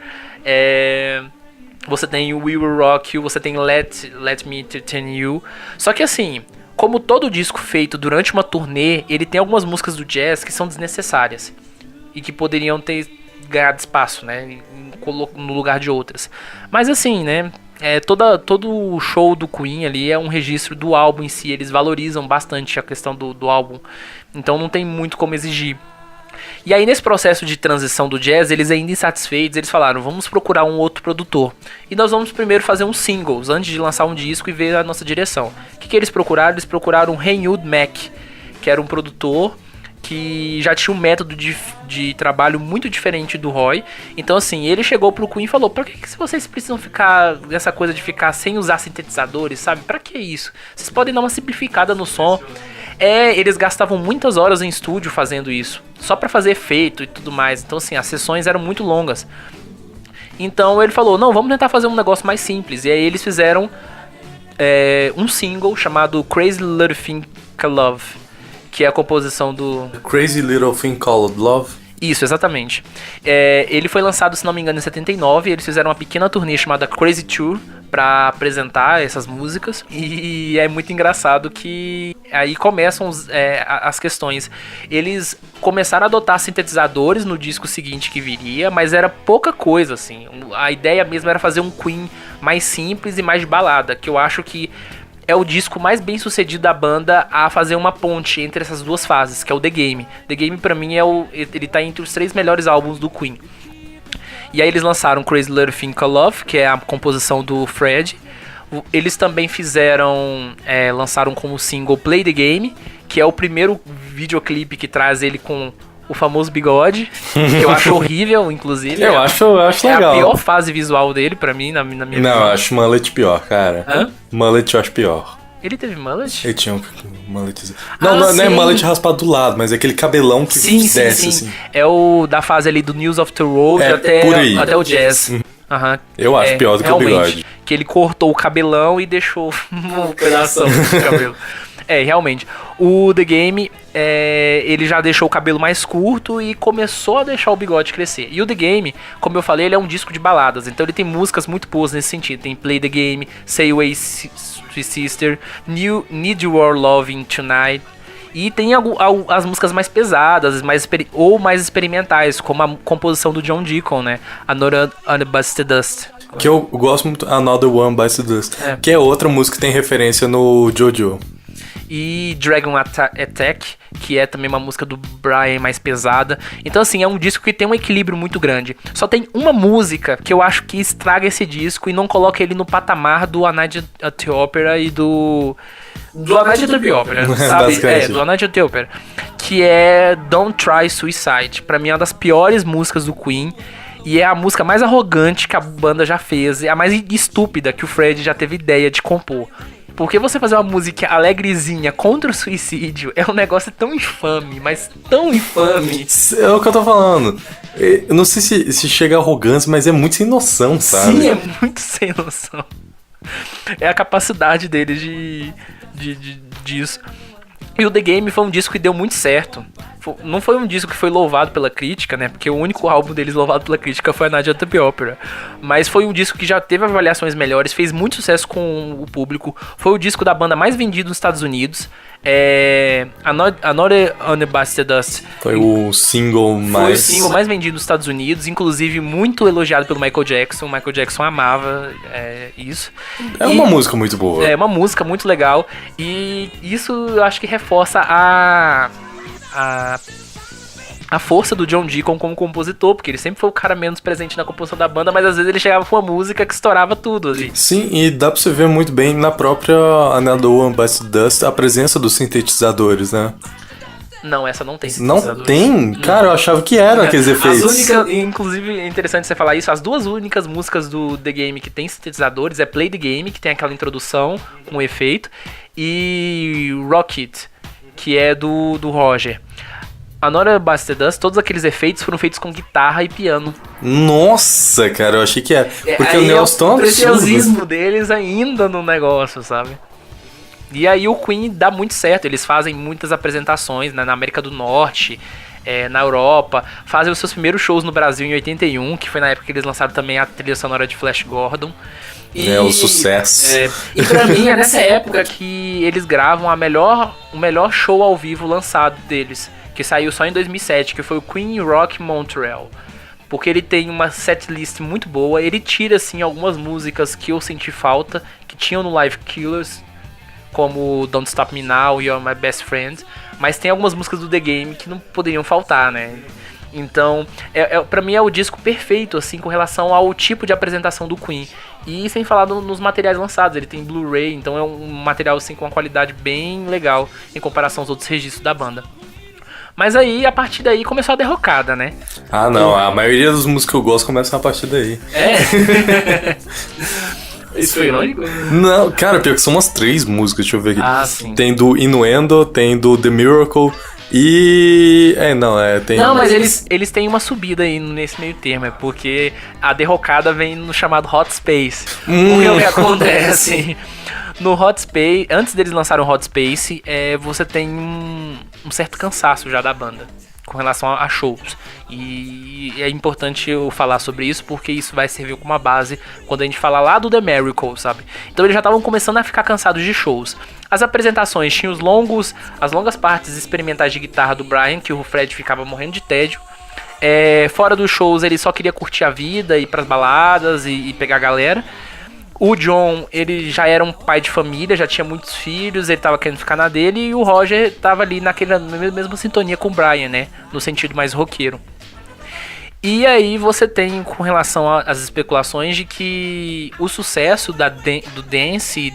você tem We Will Rock You, você tem Let Me Entertain You. Só que assim, como todo disco feito durante uma turnê, ele tem algumas músicas do jazz que são desnecessárias e que poderiam ter ganhado espaço, né, no lugar de outras. Mas assim, né, todo o show do Queen ali é um registro do álbum em si. Eles valorizam bastante a questão do álbum, então não tem muito como exigir. E aí nesse processo de transição do jazz, eles ainda insatisfeitos, eles falaram, vamos procurar um outro produtor. E nós vamos primeiro fazer uns singles, antes de lançar um disco e ver a nossa direção. O que eles procuraram? Eles procuraram o Haywood Mack, que era um produtor que já tinha um método de trabalho muito diferente do Roy. Então assim, ele chegou pro Queen e falou, por que vocês precisam ficar nessa coisa de ficar sem usar sintetizadores, sabe? Pra que isso? Vocês podem dar uma simplificada no som. Eles gastavam muitas horas em estúdio fazendo isso, só pra fazer efeito e tudo mais. Então assim, as sessões eram muito longas. Então ele falou, não, vamos tentar fazer um negócio mais simples. E aí eles fizeram um single chamado Crazy Little Thing Called Love, que é a composição do... Crazy Little Thing Called Love? Isso, exatamente. Ele foi lançado, se não me engano, em 79. Eles fizeram uma pequena turnê chamada Crazy Tour pra apresentar essas músicas. E é muito engraçado que aí começam as questões. Eles começaram a adotar sintetizadores no disco seguinte que viria, mas era pouca coisa, assim. A ideia mesmo era fazer um Queen mais simples e mais de balada, que eu acho que é o disco mais bem sucedido da banda a fazer uma ponte entre essas duas fases, que é o The Game. The Game pra mim ele tá entre os 3 melhores álbuns do Queen. E aí eles lançaram Crazy Little Thing Called Love, que é a composição do Fred. Eles também lançaram como single Play the Game, que é o primeiro videoclipe que traz ele com o famoso bigode, que eu acho horrível, inclusive. Eu acho legal. É a pior fase visual dele, pra mim, na minha visão. Não, eu acho mullet pior, cara. Hã? Mullet eu acho pior. Ele teve mullet? Ele tinha um mullet. Não é mullet raspado do lado, mas é aquele cabelão que desce, assim. É o da fase ali do News of the Road até o Jazz. Uhum. Eu acho pior do que o bigode. Que ele cortou o cabelão e deixou um pedaço do cabelo. Realmente. O The Game, ele já deixou o cabelo mais curto e começou a deixar o bigode crescer. E o The Game, como eu falei, ele é um disco de baladas. Então ele tem músicas muito boas nesse sentido. Tem Play the Game, Say Away Sweet Sister, Need Your Loving Tonight. E tem as músicas mais pesadas, mais experimentais, como a composição do John Deacon, né? Another One Bites the Dust. Que eu gosto muito, Another One Bites the Dust. Que é outra música que tem referência no Jojo. E Dragon Attack, que é também uma música do Brian mais pesada. Então assim, é um disco que tem um equilíbrio muito grande. Só tem uma música que eu acho que estraga esse disco e não coloca ele no patamar do A Night at the Opera e do A Night at the Opera, sabe? Do A Night at the Opera, que é Don't Try Suicide. Pra mim é uma das piores músicas do Queen. E é a música mais arrogante que a banda já fez. É a mais estúpida que o Fred já teve ideia de compor. Porque você fazer uma música alegrezinha contra o suicídio é um negócio tão infame, mas tão infame. É o que eu tô falando. Eu não sei se chega a arrogância, mas é muito sem noção, sabe? Sim, é muito sem noção. É a capacidade dele disso. E o The Game foi um disco que deu muito certo. Não foi um disco que foi louvado pela crítica, né? Porque o único álbum deles louvado pela crítica foi A Night at the Opera. Mas foi um disco que já teve avaliações melhores, fez muito sucesso com o público. Foi o disco da banda mais vendido nos Estados Unidos. Another One Bites the Dust foi o single mais vendido nos Estados Unidos, inclusive muito elogiado pelo Michael Jackson. O Michael Jackson amava isso. Uma música muito boa. É uma música muito legal. E isso eu acho que reforça a força do John Deacon como compositor, porque ele sempre foi o cara menos presente na composição da banda, mas às vezes ele chegava com uma música que estourava tudo ali. Sim, e dá pra você ver muito bem na própria Another One Bites the Dust a presença dos sintetizadores, né? Não, essa não tem Não sintetizadores. tem? Cara, eu achava que eram aqueles efeitos. As únicas, inclusive, é interessante você falar isso, as duas únicas músicas do The Game que tem sintetizadores é Play the Game, que tem aquela introdução com efeito, e Rocket, que é do Roger. A Nora Bastard Dust, todos aqueles efeitos foram feitos com guitarra e piano. Nossa, cara, eu achei que era. Porque o Aí Nels tão o absurdo. preciosismo deles ainda no negócio, sabe? E aí o Queen dá muito certo, eles fazem muitas apresentações, né, na América do Norte, na Europa, fazem os seus primeiros shows no Brasil em 81, que foi na época que eles lançaram também a trilha sonora de Flash Gordon. O sucesso. E pra mim é nessa época que eles gravam o melhor show ao vivo lançado deles, que saiu só em 2007, que foi o Queen Rock Montreal. Porque ele tem uma setlist muito boa, ele tira assim algumas músicas que eu senti falta, que tinham no Live Killers, como Don't Stop Me Now, You're My Best Friend, mas tem algumas músicas do The Game que não poderiam faltar, né? Então, pra mim é o disco perfeito, assim, com relação ao tipo de apresentação do Queen. E sem falar nos materiais lançados, ele tem Blu-ray, então é um material, assim, com uma qualidade bem legal em comparação aos outros registros da banda. Mas aí, a partir daí, começou a derrocada, né? Ah, não, a maioria das músicas que eu gosto começam a partir daí. Isso foi irônico? Não, cara, pior que são umas 3 músicas, deixa eu ver aqui. Ah, sim. Tem do Innuendo, tem do The Miracle e... tem... Não, mas eles têm uma subida aí nesse meio termo, é porque a derrocada vem no chamado Hot Space. Porque o que acontece... No Hot Space, antes deles lançarem o Hot Space, você tem um certo cansaço já da banda com relação a shows. E é importante eu falar sobre isso, porque isso vai servir como uma base quando a gente falar lá do The Miracle, sabe? Então eles já estavam começando a ficar cansados de shows. As apresentações tinham as longas partes experimentais de guitarra do Brian, que o Fred ficava morrendo de tédio. Fora dos shows, ele só queria curtir a vida, ir pras baladas e pegar a galera. O John, ele já era um pai de família, já tinha muitos filhos, ele tava querendo ficar na dele, e o Roger tava ali na mesma sintonia com o Brian, né? No sentido mais roqueiro. E aí você tem, com relação às especulações, de que o sucesso do dance,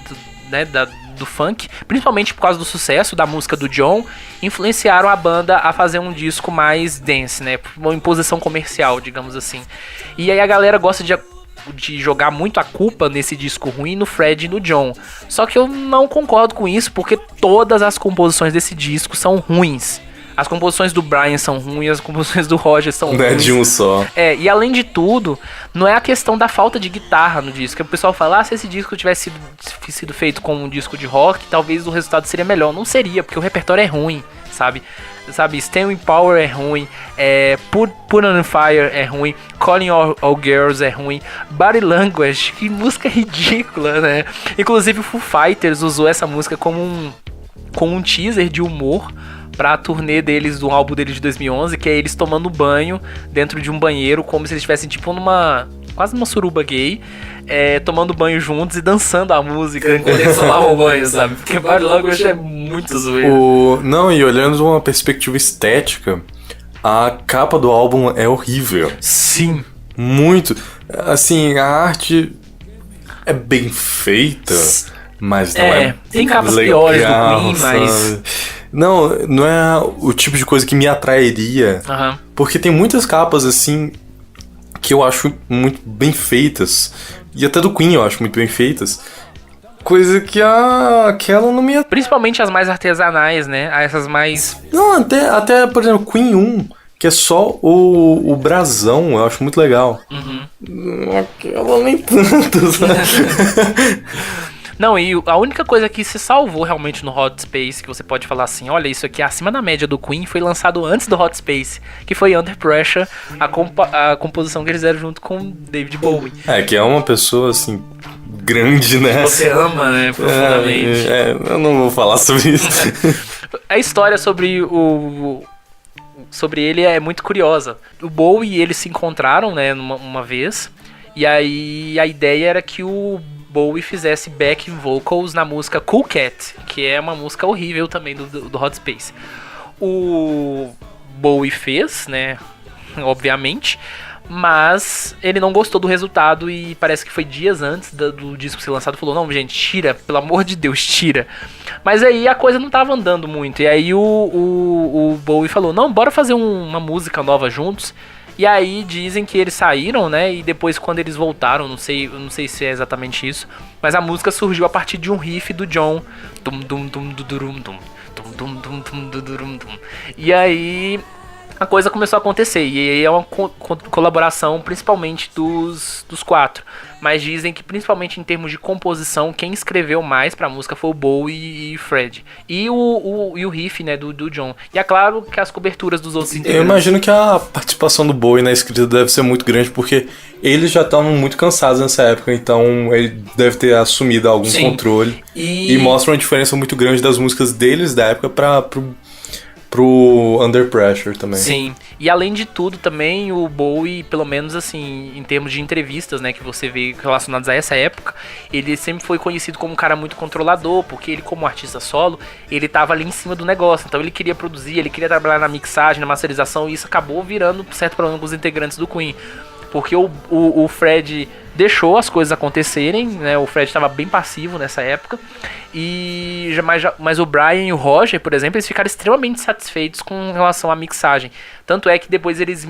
do funk, principalmente por causa do sucesso da música do John, influenciaram a banda a fazer um disco mais dance, né? Uma imposição comercial, digamos assim. E aí a galera gosta de jogar muito a culpa nesse disco ruim no Fred e no John. Só que eu não concordo com isso, porque todas as composições desse disco são ruins. As composições do Brian são ruins, as composições do Roger são ruins. Não é de um só. E além de tudo, não é a questão da falta de guitarra no disco. O pessoal fala, se esse disco tivesse sido feito como um disco de rock, talvez o resultado seria melhor. Não seria, porque o repertório é ruim, sabe? Staying Power é ruim, Put on Fire é ruim, Calling All Girls é ruim, Body Language, que música ridícula, né? Inclusive o Foo Fighters usou essa música como um teaser de humor pra turnê deles, do álbum deles de 2011, que é eles tomando banho dentro de um banheiro, como se eles estivessem tipo quase numa suruba gay, tomando banho juntos e dançando a música enquanto eles tomavam banho, sabe? Porque Body Language é muito zoeiro. Não, e olhando de uma perspectiva estética, a capa do álbum é horrível. Sim. Muito. Assim, a arte é bem feita, mas não é tem capas legal, piores do Queen, mas... Não é o tipo de coisa que me atrairia. Porque tem muitas capas, assim, que eu acho muito bem feitas. E até do Queen eu acho muito bem feitas. Coisa que aquela não me... Principalmente as mais artesanais, né? Essas mais... Não, até por exemplo, Queen 1, que é só o brasão, eu acho muito legal. Aquela nem tanto, sabe? Não, e a única coisa que se salvou realmente no Hot Space, que você pode falar assim, olha, isso aqui é acima da média do Queen, foi lançado antes do Hot Space, que foi Under Pressure, a composição que eles fizeram junto com David Bowie. Que é uma pessoa, assim, grande, né? Você ama, né, profundamente. Eu não vou falar sobre isso. A história sobre ele é muito curiosa. O Bowie e ele se encontraram, né, uma vez, e aí a ideia era que o Bowie fizesse backing vocals na música Cool Cat, que é uma música horrível também do Hot Space. O Bowie fez, né, obviamente, Mas ele não gostou do resultado e parece que foi dias antes do disco ser lançado. Falou, não, gente, tira, pelo amor de Deus, tira. Mas aí a coisa não tava andando muito. E aí o Bowie falou, não, bora fazer uma música nova juntos. E aí dizem que eles saíram, né? E depois quando eles voltaram, não sei se é exatamente isso, mas a música surgiu a partir de um riff do John. E aí a coisa começou a acontecer. E aí é uma colaboração principalmente dos quatro. Mas dizem que principalmente em termos de composição, quem escreveu mais pra música foi o Bowie e o Fred. E o riff, né, do John. E é claro que as coberturas dos outros integrantes. Eu imagino que a participação do Bowie na escrita deve ser muito grande, porque eles já estavam muito cansados nessa época, então ele deve ter assumido algum controle. E mostra uma diferença muito grande das músicas deles da época pro Under Pressure também. Sim, e além de tudo também o Bowie, pelo menos assim, em termos de entrevistas, né, que você vê relacionadas a essa época, ele sempre foi conhecido como um cara muito controlador, porque ele como artista solo, ele tava ali em cima do negócio, então ele queria produzir, ele queria trabalhar na mixagem, na masterização, e isso acabou virando um certo problema com os integrantes do Queen. Porque o Fred deixou as coisas acontecerem, né? O Fred estava bem passivo nessa época. Mas o Brian e o Roger, por exemplo, eles ficaram extremamente satisfeitos com relação à mixagem. Tanto é que depois eles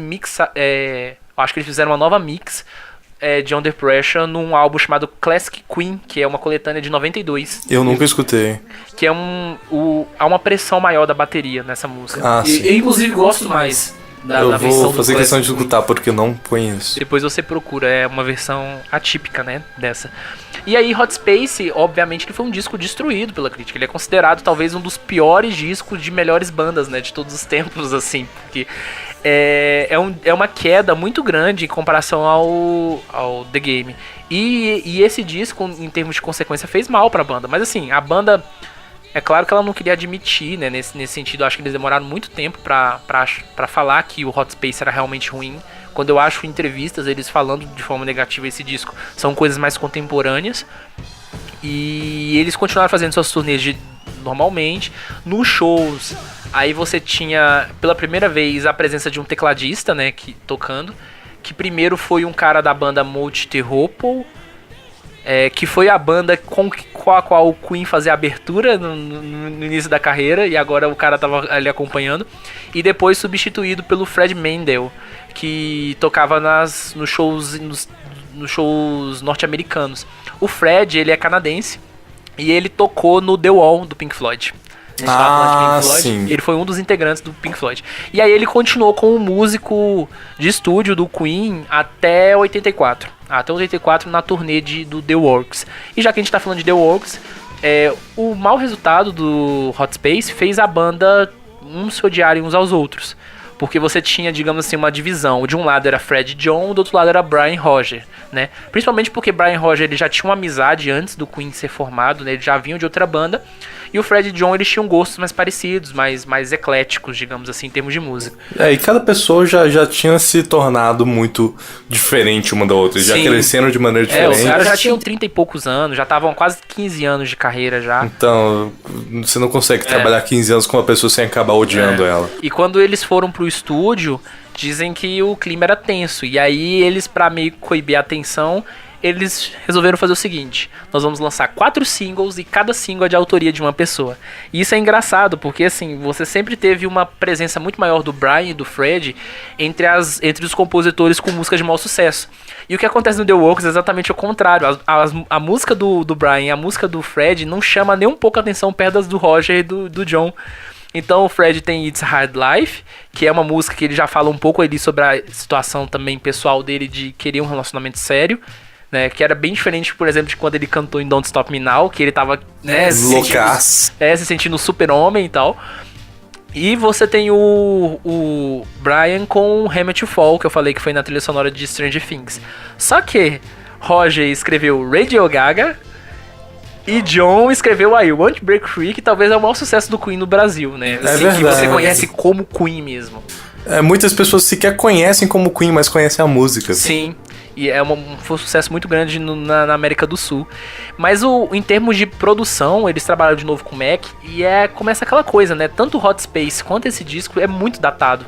acho que eles fizeram uma nova mix de Under Pressure num álbum chamado Classic Queen, que é uma coletânea de 92. Eu nunca escutei. Que é há uma pressão maior da bateria nessa música. Sim. Eu inclusive gosto mais eu vou fazer questão de escutar porque não conheço. Depois você procura, é uma versão atípica, né, dessa. E aí Hot Space, obviamente que foi um disco destruído pela crítica. Ele é considerado talvez um dos piores discos de melhores bandas, né, de todos os tempos, assim. Porque é uma queda muito grande em comparação ao The Game. E esse disco, em termos de consequência, fez mal pra banda. Mas assim, a banda... É claro que ela não queria admitir, né, nesse sentido. Acho que eles demoraram muito tempo pra falar que o Hot Space era realmente ruim. Quando eu acho entrevistas, eles falando de forma negativa esse disco, são coisas mais contemporâneas. E eles continuaram fazendo suas turnês normalmente. Nos shows, aí você tinha, pela primeira vez, a presença de um tecladista, né, tocando. Que primeiro foi um cara da banda Multiterrupal, que foi a banda com a qual o Queen fazia a abertura no início da carreira, e agora o cara tava ali acompanhando, e depois substituído pelo Fred Mendel, que tocava nos shows norte-americanos. O Fred, ele é canadense, e ele tocou no The Wall do Pink Floyd. Pink Floyd. Sim. Ele foi um dos integrantes do Pink Floyd. E aí ele continuou como músico de estúdio do Queen até 84. Até 84 na turnê do The Works. E já que a gente tá falando de The Works, o mau resultado do Hot Space fez a banda se odiarem uns aos outros. Porque você tinha, digamos assim, uma divisão. De um lado era Fred John, do outro lado era Brian e Roger, né? Principalmente porque Brian e Roger, ele já tinha uma amizade antes do Queen ser formado, né? Eles já vinham de outra banda. E o Fred e John, eles tinham gostos mais parecidos, mais ecléticos, digamos assim, em termos de música. E cada pessoa já tinha se tornado muito diferente uma da outra. Sim. Já cresceram de maneira diferente. Os caras já tinham 30 e poucos anos, já estavam quase 15 anos de carreira já. Então, você não consegue trabalhar 15 anos com uma pessoa sem acabar odiando ela. E quando eles foram pro estúdio, dizem que o clima era tenso. E aí eles, pra meio coibir a tensão, eles resolveram fazer o seguinte: nós vamos lançar 4 singles e cada single é de autoria de uma pessoa. E isso é engraçado, porque assim, você sempre teve uma presença muito maior do Brian e do Fred entre os compositores com músicas de maior sucesso. E o que acontece no The Works é exatamente o contrário. A música do Brian e a música do Fred não chama nem um pouco a atenção perto das do Roger e do John. Então o Fred tem It's a Hard Life, que é uma música que ele já fala um pouco ali sobre a situação também pessoal dele de querer um relacionamento sério, né, que era bem diferente, por exemplo, de quando ele cantou em Don't Stop Me Now, que ele tava, né, se sentindo super-homem e tal. E você tem o Brian com Hammer to Fall, que eu falei que foi na trilha sonora de Stranger Things. Só que Roger escreveu Radio Gaga e John escreveu I Want to Break Free, que talvez é o maior sucesso do Queen no Brasil, né? Assim, que você conhece como Queen mesmo. Muitas pessoas sequer conhecem como Queen, mas conhecem a música. Sim. E foi um sucesso muito grande na América do Sul. Mas em termos de produção, eles trabalharam de novo com o Mac. E começa aquela coisa, né? Tanto o Hot Space quanto esse disco é muito datado,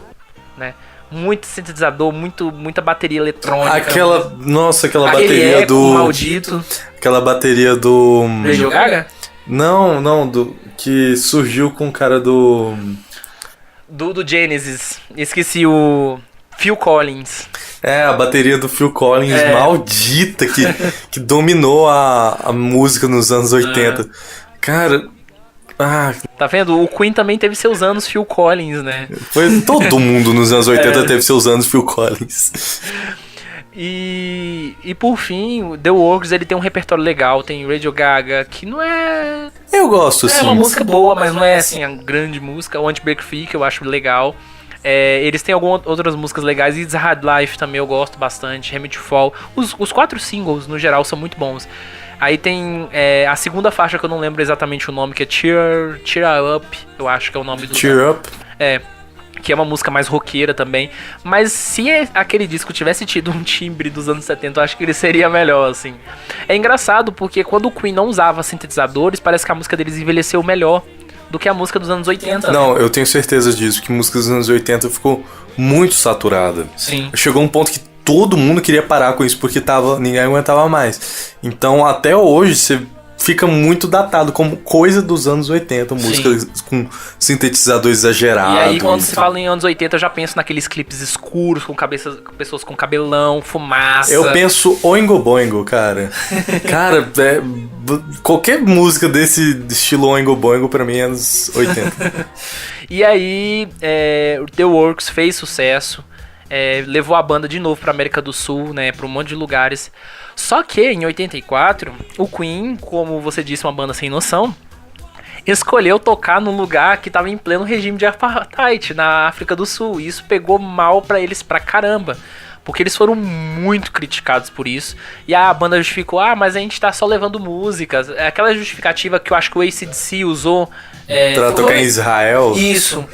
né? Muito sintetizador, muita bateria eletrônica. Aquela Aquele bateria eco do... maldito. Aquela bateria do... Radio Gaga? Não, que surgiu com o cara do... Do Genesis. Esqueci o Phil Collins. A bateria do Phil Collins, maldita, que dominou a música nos anos 80. Cara... Tá vendo? O Queen também teve seus anos Phil Collins, né? Todo mundo nos anos 80 teve seus anos Phil Collins. E por fim, o The Works, ele tem um repertório legal. Tem Radio Gaga, que não é... Eu gosto, assim. É uma música boa, mas não é, assim, a grande música. O Anti-Break Free, que eu acho legal. Eles têm algumas outras músicas legais. It's a Hard Life também eu gosto bastante. Hammer to Fall. Os 4 singles, no geral, são muito bons. Aí tem a segunda faixa, que eu não lembro exatamente o nome, que é Cheer Up, eu acho que é o nome do... Cheer Up? Que é uma música mais roqueira também. Mas se aquele disco tivesse tido um timbre dos anos 70, eu acho que ele seria melhor, assim. É engraçado porque quando o Queen não usava sintetizadores, parece que a música deles envelheceu melhor do que a música dos anos 80. Não, eu tenho certeza disso, que a música dos anos 80 ficou muito saturada. Sim. Chegou um ponto que todo mundo queria parar com isso, porque ninguém aguentava mais. Então, até hoje, você fica muito datado como coisa dos anos 80, música com sintetizador exagerado. E aí, quando se fala em anos 80, eu já penso naqueles clipes escuros, com pessoas com cabelão, fumaça. Eu penso Oingo Boingo, cara. Cara, qualquer música desse estilo Oingo Boingo, pra mim, é anos 80. E aí, o The Works fez sucesso. Levou a banda de novo pra América do Sul, né, pra um monte de lugares. Só que em 84, o Queen, como você disse, uma banda sem noção, escolheu tocar num lugar que tava em pleno regime de apartheid, na África do Sul. E isso pegou mal pra eles pra caramba, porque eles foram muito criticados por isso. E a banda justificou, mas a gente tá só levando músicas. Aquela justificativa que eu acho que o AC/DC usou... pra tocar em Israel? Isso.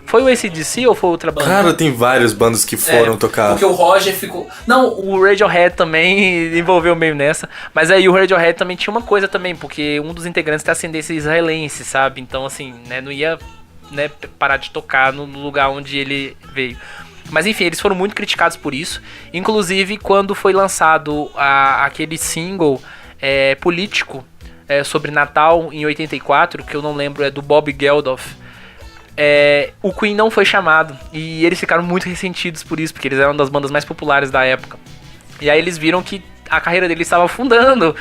Foi o AC/DC ou foi outra banda? Cara, tem várias bandas que foram tocar. Porque o Roger ficou... Não, o Radiohead também envolveu meio nessa. Mas aí o Radiohead também tinha uma coisa também, porque um dos integrantes tem ascendência israelense, sabe? Então, assim, né, não ia, né, parar de tocar no lugar onde ele veio. Mas enfim, eles foram muito criticados por isso. Inclusive, quando foi lançado aquele single político sobre Natal em 84, que eu não lembro, é do Bob Geldof. O Queen não foi chamado. E eles ficaram muito ressentidos por isso, porque eles eram uma das bandas mais populares da época. E aí eles viram que a carreira deles estava afundando,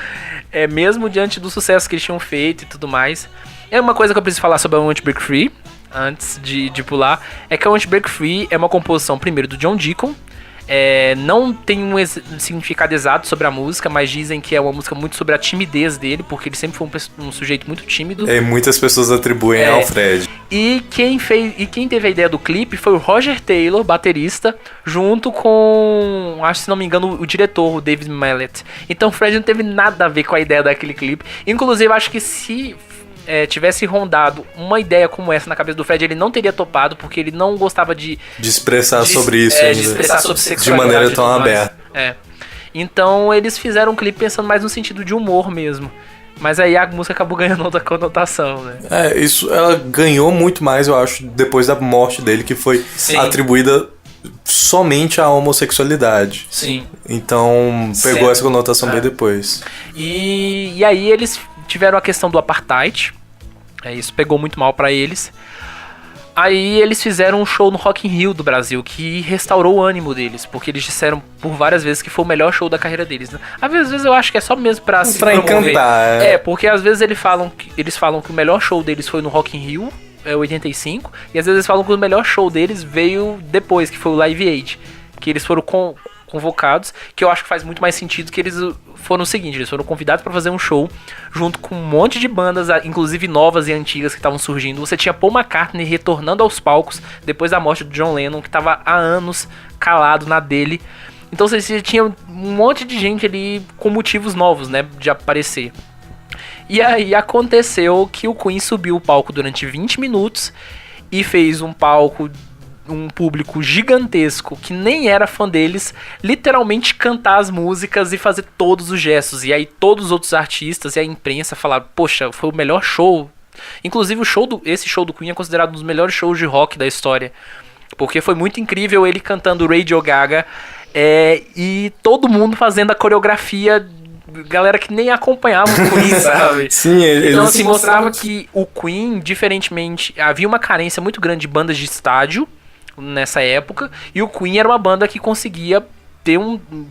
mesmo diante do sucesso que eles tinham feito e tudo mais. É uma coisa que eu preciso falar sobre a Won't Break Free, antes de pular, é que a Won't Break Free é uma composição, primeiro, do John Deacon. Não tem um significado exato sobre a música, mas dizem que é uma música muito sobre a timidez dele, porque ele sempre foi um sujeito muito tímido. Muitas pessoas atribuem ao Fred. E quem teve a ideia do clipe foi o Roger Taylor, baterista, junto com, acho, se não me engano, o diretor, o David Mallet. Então o Fred não teve nada a ver com a ideia daquele clipe. Inclusive, acho que se tivesse rondado uma ideia como essa na cabeça do Fred, ele não teria topado, porque ele não gostava de expressar sobre isso ainda. De expressar sobre sexualidade. De maneira tão aberta. Então eles fizeram um clipe pensando mais no sentido de humor mesmo. Mas aí a música acabou ganhando outra conotação, né? Ela ganhou muito mais, eu acho, depois da morte dele, que foi atribuída somente à homossexualidade. Sim. Então pegou essa conotação bem depois. E aí eles tiveram a questão do apartheid. Isso pegou muito mal pra eles. Aí eles fizeram um show no Rock in Rio do Brasil, que restaurou o ânimo deles, porque eles disseram por várias vezes que foi o melhor show da carreira deles, né? Às vezes eu acho que é só mesmo pra se promover. Encantar. Porque às vezes eles falam que o melhor show deles foi no Rock in Rio, 85, e às vezes eles falam que o melhor show deles veio depois, que foi o Live Aid, que eles foram convocados, que eu acho que faz muito mais sentido, que eles foram o seguinte, eles foram convidados para fazer um show junto com um monte de bandas, inclusive novas e antigas que estavam surgindo. Você tinha Paul McCartney retornando aos palcos depois da morte do John Lennon, que estava há anos calado na dele. Então você tinha um monte de gente ali com motivos novos, né, de aparecer. E aí aconteceu que o Queen subiu o palco durante 20 minutos e fez um público gigantesco que nem era fã deles, literalmente cantar as músicas e fazer todos os gestos. E aí todos os outros artistas e a imprensa falaram, poxa, foi o melhor show. Inclusive esse show do Queen é considerado um dos melhores shows de rock da história. Porque foi muito incrível ele cantando Radio Gaga e todo mundo fazendo a coreografia, galera que nem acompanhava o Queen, sabe? Sim, Então, assim, mostrava que o Queen, diferentemente, havia uma carência muito grande de bandas de estádio nessa época, e o Queen era uma banda que conseguia ter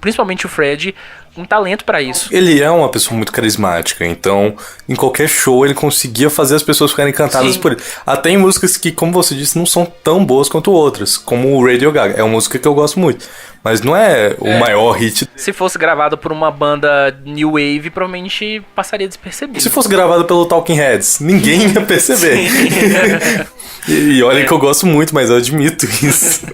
principalmente o Fred, um talento pra isso. Ele é uma pessoa muito carismática, então em qualquer show ele conseguia fazer as pessoas ficarem encantadas por ele. Até em músicas que, como você disse, não são tão boas quanto outras, como o Radio Gaga. É uma música que eu gosto muito, mas não é o maior hit. Se fosse gravado por uma banda New Wave, provavelmente passaria despercebido. Se fosse gravado pelo Talking Heads, ninguém ia perceber. E olha que eu gosto muito, mas eu admito isso.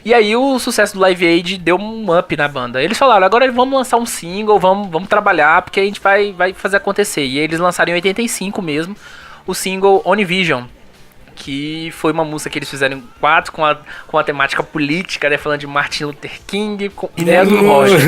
E aí o sucesso do Live Aid deu um up na banda. Eles falaram, agora vamos lançar um single, vamos trabalhar, porque a gente vai fazer acontecer. E aí eles lançaram em 85 mesmo, o single On Vision, que foi uma música que eles fizeram em 4 com a temática política, né, falando de Martin Luther King, com ideia do Roger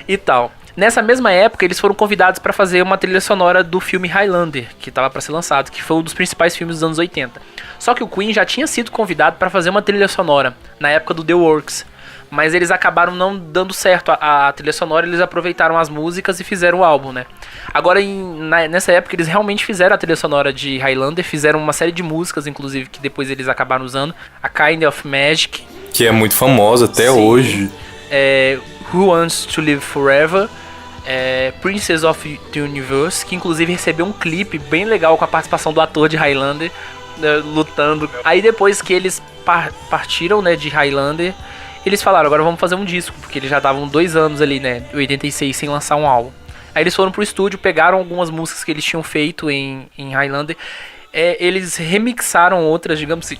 e tal. Nessa mesma época, eles foram convidados para fazer uma trilha sonora do filme Highlander, que estava para ser lançado, que foi um dos principais filmes dos anos 80. Só que o Queen já tinha sido convidado para fazer uma trilha sonora na época do The Works, mas eles acabaram não dando certo a trilha sonora, eles aproveitaram as músicas e fizeram o álbum, né? Agora, nessa época, eles realmente fizeram a trilha sonora de Highlander, fizeram uma série de músicas, inclusive, que depois eles acabaram usando, a Kind of Magic, que é muito famosa até hoje. Who Wants to Live Forever, Princess of the Universe, que inclusive recebeu um clipe bem legal com a participação do ator de Highlander, lutando. Aí depois que eles partiram, né, de Highlander, eles falaram, agora vamos fazer um disco, porque eles já estavam 2 anos ali, né, 86, sem lançar um álbum. Aí eles foram pro estúdio, pegaram algumas músicas que eles tinham feito em Highlander, eles remixaram outras, digamos assim,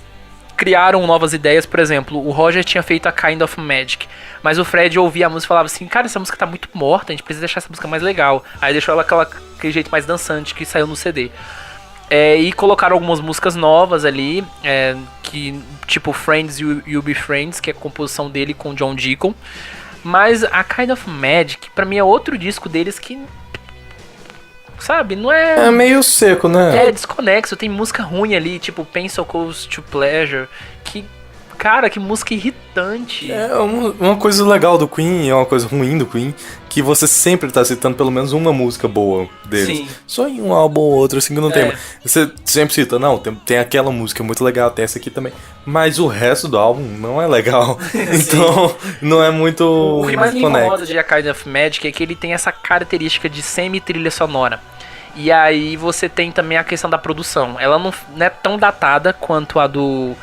criaram novas ideias. Por exemplo, o Roger tinha feito a Kind of Magic, mas o Fred ouvia a música e falava assim, cara, essa música tá muito morta, a gente precisa deixar essa música mais legal. Aí deixou ela aquele jeito mais dançante que saiu no CD. E colocaram algumas músicas novas ali, que tipo Friends You'll Be Friends, que é a composição dele com o John Deacon. Mas a Kind of Magic, pra mim, é outro disco deles que, sabe, não é... É meio seco, né? É desconexo, tem música ruim ali, tipo Pencil Goes to Pleasure, que, cara, que música irritante. É uma coisa legal do Queen, é uma coisa ruim do Queen, que você sempre tá citando pelo menos uma música boa deles. Sim. Só em um álbum ou outro, assim, que não tem. Você sempre cita, não, tem aquela música muito legal, tem essa aqui também. Mas o resto do álbum não é legal. Então, não é muito... O que mais me incomoda de A Kind of Magic é que ele tem essa característica de semi-trilha sonora. E aí você tem também a questão da produção. Ela não é tão datada quanto a do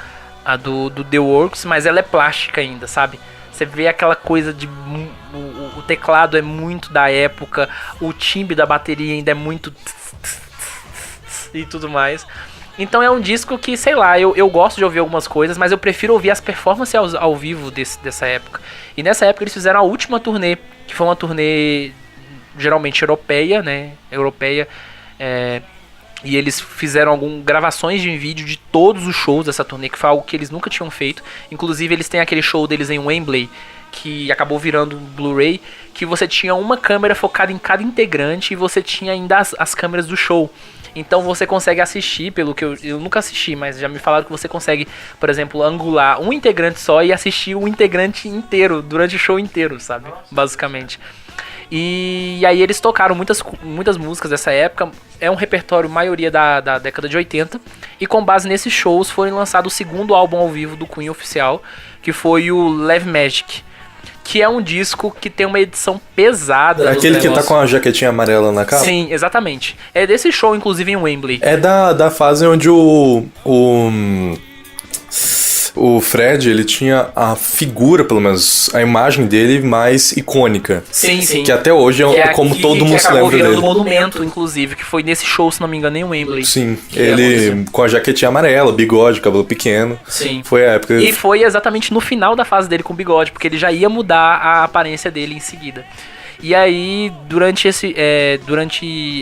The Works, mas ela é plástica ainda, sabe? Você vê aquela coisa de... O teclado é muito da época, o timbre da bateria ainda é muito... e tudo mais. Então é um disco que, sei lá, eu gosto de ouvir algumas coisas, mas eu prefiro ouvir as performances ao vivo dessa época. E nessa época eles fizeram a última turnê, que foi uma turnê geralmente europeia, né? E eles fizeram gravações de vídeo de todos os shows dessa turnê, que foi algo que eles nunca tinham feito. Inclusive eles têm aquele show deles em Wembley, que acabou virando Blu-ray, que você tinha uma câmera focada em cada integrante e você tinha ainda as câmeras do show. Então você consegue assistir, pelo que eu nunca assisti, mas já me falaram que você consegue, por exemplo, angular um integrante só e assistir um integrante inteiro, durante o show inteiro, sabe? Basicamente. E aí eles tocaram muitas músicas dessa época. É um repertório, maioria da década de 80. E com base nesses shows foi lançado o segundo álbum ao vivo do Queen oficial, que foi o Live Magic, que é um disco que tem uma edição pesada. É aquele que tá com a jaquetinha amarela na capa? Sim, exatamente. É desse show, inclusive, em Wembley. É da fase onde o Fred, ele tinha a figura, pelo menos, a imagem dele mais icônica. Sim, sim. Que até hoje é como todo mundo se lembra dele. Que acabou monumento, inclusive, que foi nesse show, se não me engano, em Wembley. Sim, ele com a jaquetinha amarela, bigode, cabelo pequeno. Sim. Foi a época... E foi exatamente no final da fase dele com bigode, porque ele já ia mudar a aparência dele em seguida. E aí, durante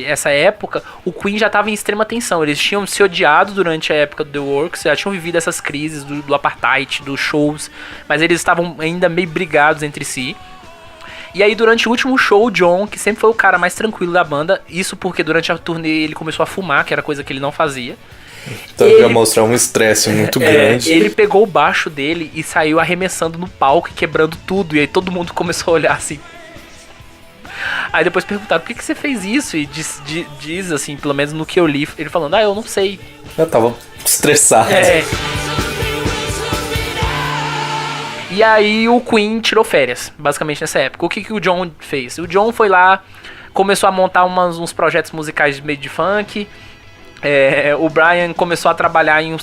essa época, o Queen já estava em extrema tensão. Eles tinham se odiado durante a época do The Works, já tinham vivido essas crises do apartheid, dos shows, mas eles estavam ainda meio brigados entre si. E aí, durante o último show, o John, que sempre foi o cara mais tranquilo da banda, isso porque durante a turnê ele começou a fumar, que era coisa que ele não fazia. Então ele ia mostrar um estresse muito grande. Ele pegou o baixo dele e saiu arremessando no palco e quebrando tudo. E aí todo mundo começou a olhar assim. Aí depois perguntaram, por que você fez isso? E diz assim, pelo menos no que eu li, ele falando, eu não sei. Eu tava estressado. E aí o Queen tirou férias, basicamente nessa época. O que o John fez? O John foi lá, começou a montar uns projetos musicais meio de funk. O Brian começou a trabalhar em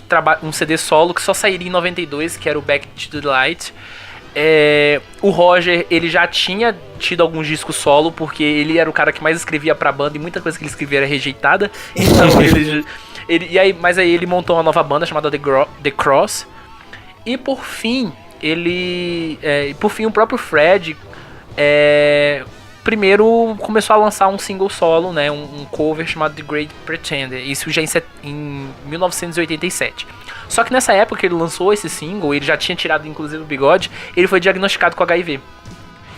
um CD solo que só sairia em 92, que era o Back to the Light. O Roger, ele já tinha tido alguns discos solo, porque ele era o cara que mais escrevia pra banda e muita coisa que ele escrevia era rejeitada. Então mas aí ele montou uma nova banda chamada The Cross. E por fim, o próprio Fred primeiro começou a lançar um single solo, né, um cover chamado The Great Pretender. Isso já em 1987. Só que nessa época que ele lançou esse single, ele já tinha tirado inclusive o bigode, ele foi diagnosticado com HIV.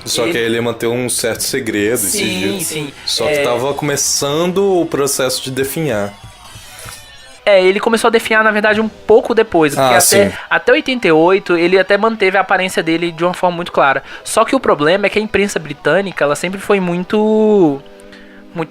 Só que ele manteve um certo segredo. Sim. Só que tava começando o processo de definhar. Ele começou a definhar, na verdade, um pouco depois. Porque até 88, ele até manteve a aparência dele de uma forma muito clara. Só que o problema é que a imprensa britânica, ela sempre foi muito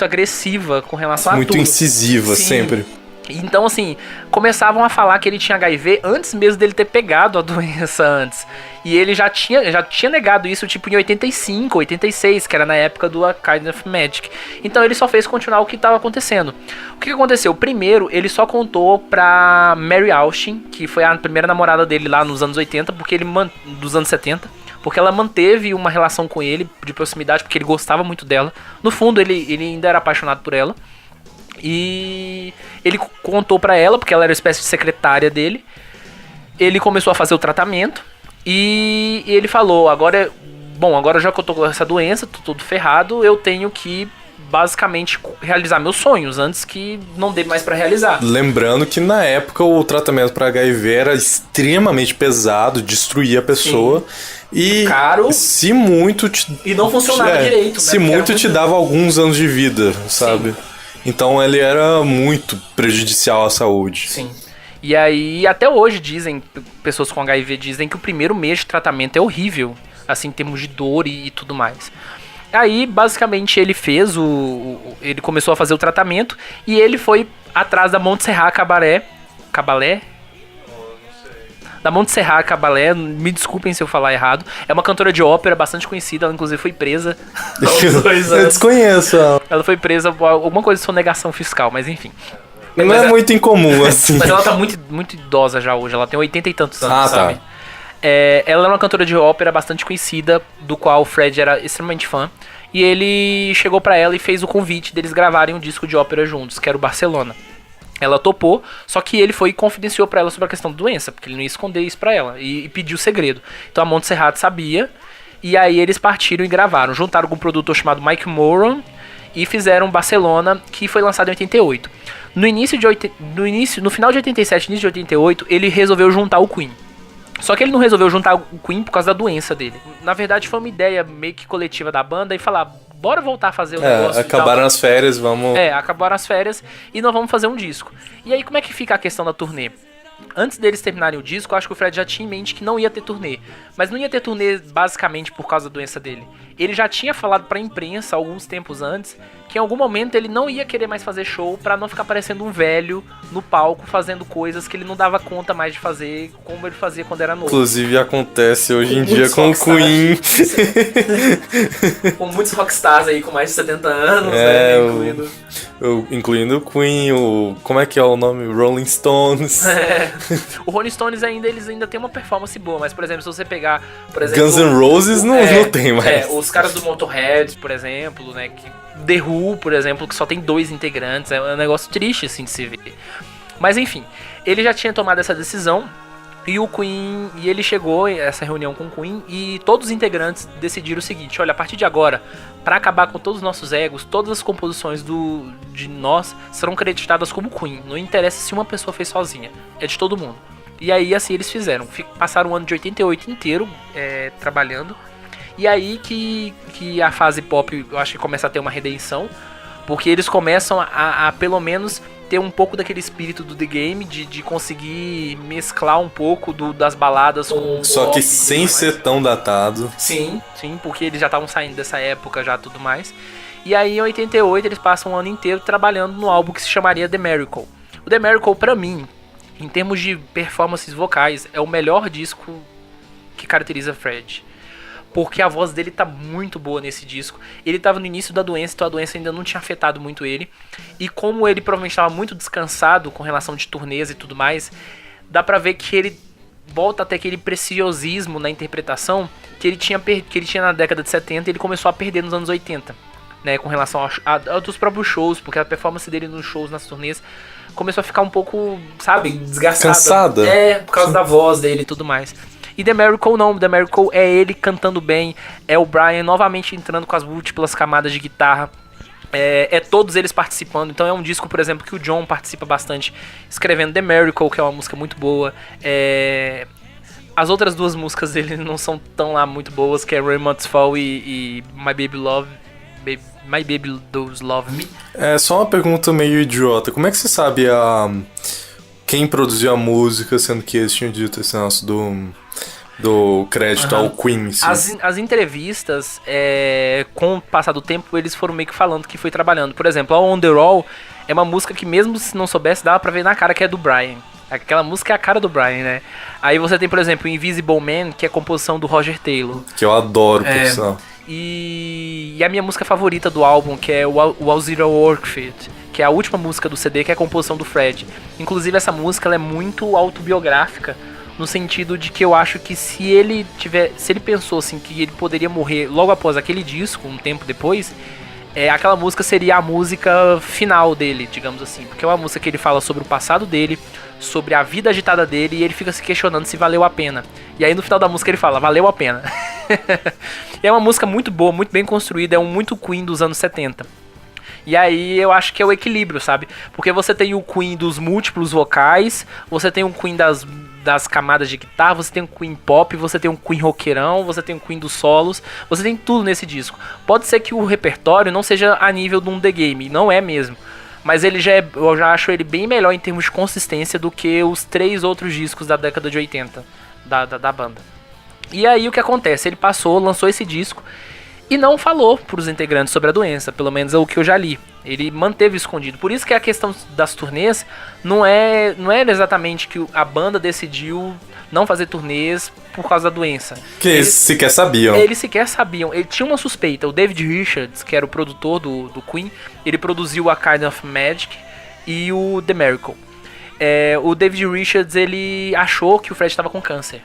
agressiva com relação a tudo. Muito incisiva, sempre. Então, assim, começavam a falar que ele tinha HIV antes mesmo dele ter pegado a doença antes. E ele já tinha negado isso, tipo, em 85, 86, que era na época do A Kind of Magic. Então ele só fez continuar o que estava acontecendo. O que aconteceu? Primeiro, ele só contou pra Mary Austin, que foi a primeira namorada dele lá nos anos 80, dos anos 70, porque ela manteve uma relação com ele de proximidade, porque ele gostava muito dela. No fundo, ele ainda era apaixonado por ela. E ele contou pra ela, porque ela era uma espécie de secretária dele. Ele começou a fazer o tratamento. E ele falou, agora já que eu tô com essa doença, tô todo ferrado, eu tenho que basicamente realizar meus sonhos, antes que não dê mais pra realizar. Lembrando que na época o tratamento pra HIV era extremamente pesado, destruía a pessoa. Sim. E caro, se muito e não funcionava direito, né? Se muito te dava alguns anos de vida, sabe? Sim. Então ele era muito prejudicial à saúde. Sim. E aí, até hoje pessoas com HIV dizem que o primeiro mês de tratamento é horrível, assim, em termos de dor e tudo mais. Aí, basicamente, ele ele começou a fazer o tratamento e ele foi atrás da Montserrat Caballé. Da Montserrat Caballé, me desculpem se eu falar errado. É uma cantora de ópera bastante conhecida, ela inclusive foi presa há uns 2 anos. Eu desconheço ela. Ela foi presa por alguma coisa de sonegação fiscal, mas enfim. Não é muito incomum, assim. Mas ela tá muito idosa já hoje, ela tem 80 e tantos anos, sabe? Tá. Ela é uma cantora de ópera bastante conhecida, do qual o Fred era extremamente fã. E ele chegou pra ela e fez o convite deles gravarem um disco de ópera juntos, que era o Barcelona. Ela topou, só que ele foi e confidenciou pra ela sobre a questão da doença, porque ele não ia esconder isso pra ela, e pediu segredo. Então a Montserrat sabia, e aí eles partiram e gravaram. Juntaram com um produtor chamado Mike Moran e fizeram Barcelona, que foi lançado em 88. No final de 87, início de 88, ele resolveu juntar o Queen. Só que ele não resolveu juntar o Queen por causa da doença dele. Na verdade, foi uma ideia meio que coletiva da banda e falar, bora voltar a fazer o negócio. Acabaram as férias, vamos... acabaram as férias e nós vamos fazer um disco. E aí, como é que fica a questão da turnê? Antes deles terminarem o disco, eu acho que o Fred já tinha em mente que não ia ter turnê. Mas não ia ter turnê basicamente por causa da doença dele. Ele já tinha falado pra imprensa alguns tempos antes que em algum momento ele não ia querer mais fazer show pra não ficar parecendo um velho no palco fazendo coisas que ele não dava conta mais de fazer como ele fazia quando era novo. Inclusive acontece hoje em dia com o Queen. Com muitos rockstars aí com mais de 70 anos, né? Incluindo o Queen, como é que é o nome? Rolling Stones. O Rolling Stones eles ainda tem uma performance boa, mas por exemplo, se você pegar, por exemplo, Guns N' Roses não tem mais. Os caras do Motorhead, por exemplo, né, The Who, por exemplo, que só tem 2 integrantes, é um negócio triste assim de se ver. Mas enfim, ele já tinha tomado essa decisão e o Queen, e ele chegou a essa reunião com o Queen e todos os integrantes decidiram o seguinte: olha, a partir de agora, para acabar com todos os nossos egos, todas as composições de nós serão creditadas como Queen. Não interessa se uma pessoa fez sozinha, é de todo mundo. E aí assim eles fizeram, passaram o ano de 88 inteiro trabalhando. E aí que a fase pop, eu acho que começa a ter uma redenção, porque eles começam a pelo menos ter um pouco daquele espírito do The Game, de conseguir mesclar um pouco das baladas com o Só rock que e sem tudo ser mais. tão datado. Sim, porque eles já estavam saindo dessa época já tudo mais. E aí em 88 eles passam um ano inteiro trabalhando no álbum que se chamaria The Miracle. O The Miracle, pra mim, em termos de performances vocais, é o melhor disco que caracteriza Fred. Porque a voz dele tá muito boa nesse disco. Ele tava no início da doença, então a doença ainda não tinha afetado muito ele. E como ele provavelmente estava muito descansado com relação de turnês e tudo mais, dá pra ver que ele volta até aquele preciosismo na interpretação que ele tinha na década de 70 e ele começou a perder nos anos 80. Né, com relação aos próprios shows, porque a performance dele nos shows, nas turnês, começou a ficar um pouco, sabe, desgastada. Cansada. Por causa da voz dele e tudo mais. E The Miracle não, The Miracle é ele cantando bem, é o Brian novamente entrando com as múltiplas camadas de guitarra, é todos eles participando. Então é um disco, por exemplo, que o John participa bastante, escrevendo The Miracle, que é uma música muito boa. As outras duas músicas dele não são tão lá muito boas, que é Rain Must Fall e My Baby Does Love Me. É só uma pergunta meio idiota. Como é que você sabe quem produziu a música, sendo que eles tinham dito esse negócio do crédito ao Queen? As entrevistas, com o passar do tempo, eles foram meio que falando que foi trabalhando. Por exemplo, a On The Roll é uma música que mesmo se não soubesse, dava pra ver na cara que é do Brian. Aquela música é a cara do Brian, né? Aí você tem, por exemplo, Invisible Man, que é a composição do Roger Taylor. Que eu adoro, por sinal. E a minha música favorita do álbum, que é o All Zero Workfit, que é a última música do CD, que é a composição do Fred. Inclusive essa música ela é muito autobiográfica, no sentido de que eu acho que se ele pensou assim que ele poderia morrer logo após aquele disco, um tempo depois, aquela música seria a música final dele, digamos assim, porque é uma música que ele fala sobre o passado dele, sobre a vida agitada dele, e ele fica se questionando se valeu a pena. E aí no final da música ele fala, valeu a pena. É uma música muito boa, muito bem construída, é um muito Queen dos anos 70. E aí eu acho que é o equilíbrio, sabe? Porque você tem o Queen dos múltiplos vocais, você tem um Queen das camadas de guitarra, você tem um Queen pop, você tem um Queen roqueirão, você tem um Queen dos solos, você tem tudo nesse disco. Pode ser que o repertório não seja a nível de um The Game, não é mesmo. Mas eu já acho ele bem melhor em termos de consistência do que os 3 outros discos da década de 80 da banda. E aí o que acontece? Ele lançou esse disco e não falou para os integrantes sobre a doença, pelo menos é o que eu já li. Ele manteve escondido. Por isso que a questão das turnês não é exatamente que a banda decidiu não fazer turnês por causa da doença. Que eles sequer sabiam. Eles sequer sabiam. Ele tinha uma suspeita. O David Richards, que era o produtor do Queen, ele produziu a Kind of Magic e o The Miracle. O David Richards, ele achou que o Fred estava com câncer.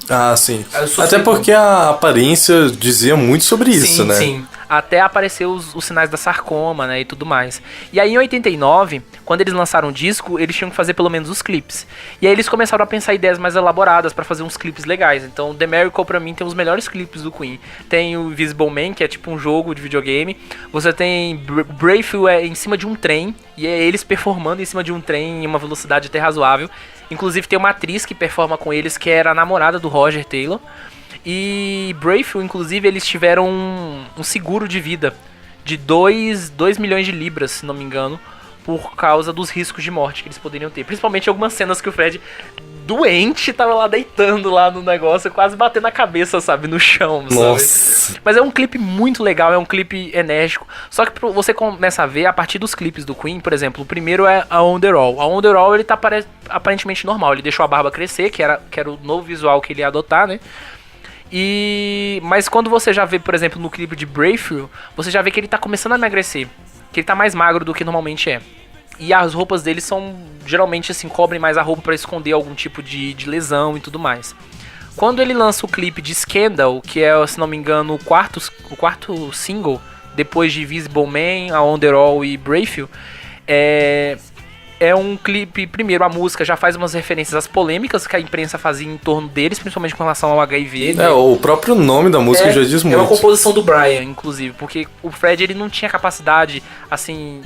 Ah, sim. Até porque a aparência dizia muito sobre isso, né? Sim, até aparecer os sinais da sarcoma, né, e tudo mais. E aí em 89, quando eles lançaram o disco, eles tinham que fazer pelo menos os clipes. E aí eles começaram a pensar ideias mais elaboradas pra fazer uns clipes legais. Então The Miracle pra mim tem os melhores clipes do Queen. Tem o Invisible Man, que é tipo um jogo de videogame. Você tem Brave em cima de um trem, e é eles performando em cima de um trem em uma velocidade até razoável. Inclusive tem uma atriz que performa com eles, que era a namorada do Roger Taylor. E Brave, inclusive, eles tiveram um seguro de vida de 2 milhões de libras, se não me engano, por causa dos riscos de morte que eles poderiam ter. Principalmente algumas cenas que o Fred, doente, tava lá deitando lá no negócio, quase batendo a cabeça, sabe, no chão, sabe? Nossa. Mas é um clipe muito legal, é um clipe enérgico. Só que você começa a ver a partir dos clipes do Queen, por exemplo, o primeiro é a On The Roll. A On The Roll, ele tá aparentemente normal, ele deixou a barba crescer, que era o novo visual que ele ia adotar, né? Mas quando você já vê, por exemplo, no clipe de Brave, você já vê que ele tá começando a emagrecer, que ele tá mais magro do que normalmente é. E as roupas dele são, geralmente assim, cobrem mais a roupa pra esconder algum tipo de lesão e tudo mais. Quando ele lança o clipe de Scandal, que é, se não me engano, o quarto single, depois de Visible Man, a On The Roll e Brave, é um clipe, primeiro a música já faz umas referências às polêmicas que a imprensa fazia em torno deles, principalmente com relação ao HIV. Né? O próprio nome da música já diz muito. É uma composição do Brian, inclusive, porque o Fred, ele não tinha capacidade, assim,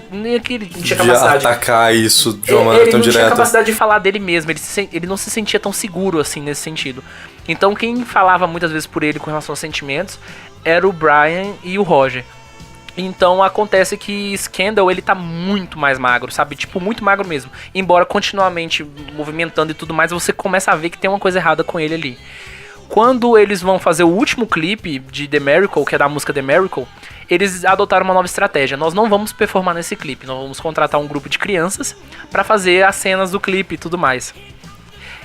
nem que ele tinha capacidade de atacar isso de uma maneira tão direta. Ele não tinha capacidade de falar dele mesmo, ele não se sentia tão seguro, assim, nesse sentido. Então quem falava muitas vezes por ele com relação aos sentimentos era o Brian e o Roger. Então acontece que Scandal, ele tá muito mais magro, sabe? Tipo, muito magro mesmo. Embora continuamente movimentando e tudo mais, você começa a ver que tem uma coisa errada com ele ali. Quando eles vão fazer o último clipe de The Miracle, que é da música The Miracle, eles adotaram uma nova estratégia. Nós não vamos performar nesse clipe, nós vamos contratar um grupo de crianças pra fazer as cenas do clipe e tudo mais.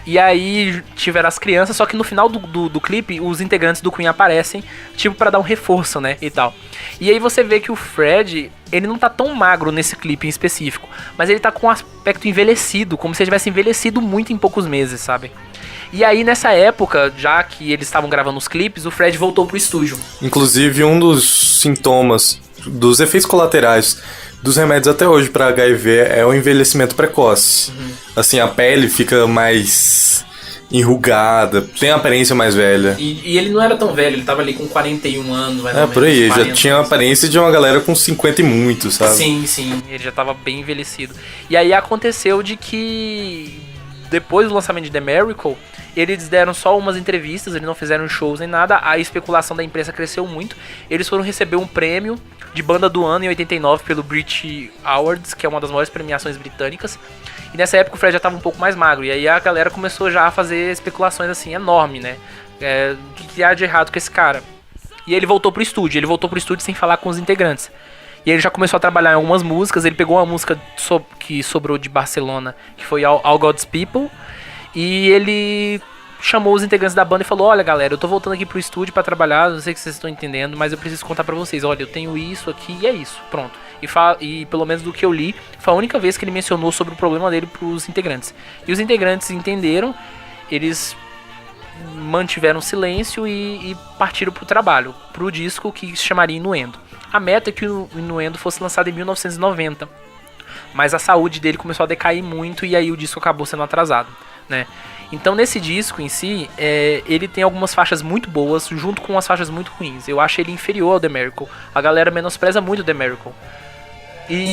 E aí tiveram as crianças, só que no final do clipe os integrantes do Queen aparecem, tipo, pra dar um reforço, né, e tal. E aí você vê que o Fred, ele não tá tão magro nesse clipe em específico, mas ele tá com um aspecto envelhecido, como se ele tivesse envelhecido muito em poucos meses, sabe? E aí nessa época, já que eles estavam gravando os clipes, o Fred voltou pro estúdio. Inclusive, um dos sintomas, dos efeitos colaterais dos remédios até hoje pra HIV é o envelhecimento precoce. Assim, a pele fica mais enrugada, tem a aparência mais velha. E ele não era tão velho, ele tava ali com 41 anos, mais ou menos. Por aí, 40, já tinha a aparência de uma galera com 50 e muito, sabe? Sim, ele já tava bem envelhecido. E aí aconteceu de que depois do lançamento de The Miracle, eles deram só umas entrevistas, eles não fizeram shows nem nada, a especulação da imprensa cresceu muito, eles foram receber um prêmio de banda do ano em 89 pelo Brit Awards, que é uma das maiores premiações britânicas, e nessa época o Fred já estava um pouco mais magro, e aí a galera começou já a fazer especulações assim, enorme, né, o que há de errado com esse cara? E ele voltou pro estúdio sem falar com os integrantes. E ele já começou a trabalhar em algumas músicas. Ele pegou uma música que sobrou de Barcelona, que foi All God's People, e ele chamou os integrantes da banda e falou: olha galera, eu tô voltando aqui pro estúdio pra trabalhar, não sei se vocês estão entendendo, mas eu preciso contar pra vocês, olha, eu tenho isso aqui e é isso, pronto. E pelo menos do que eu li, foi a única vez que ele mencionou sobre o problema dele pros integrantes. E os integrantes entenderam, eles mantiveram silêncio e partiram pro trabalho, pro disco que se chamaria Innuendo. A meta é que o Innuendo fosse lançado em 1990, mas a saúde dele começou a decair muito e aí o disco acabou sendo atrasado, né? Então nesse disco em si, ele tem algumas faixas muito boas junto com umas faixas muito ruins. Eu acho ele inferior ao The Miracle. A galera menospreza muito o The Miracle.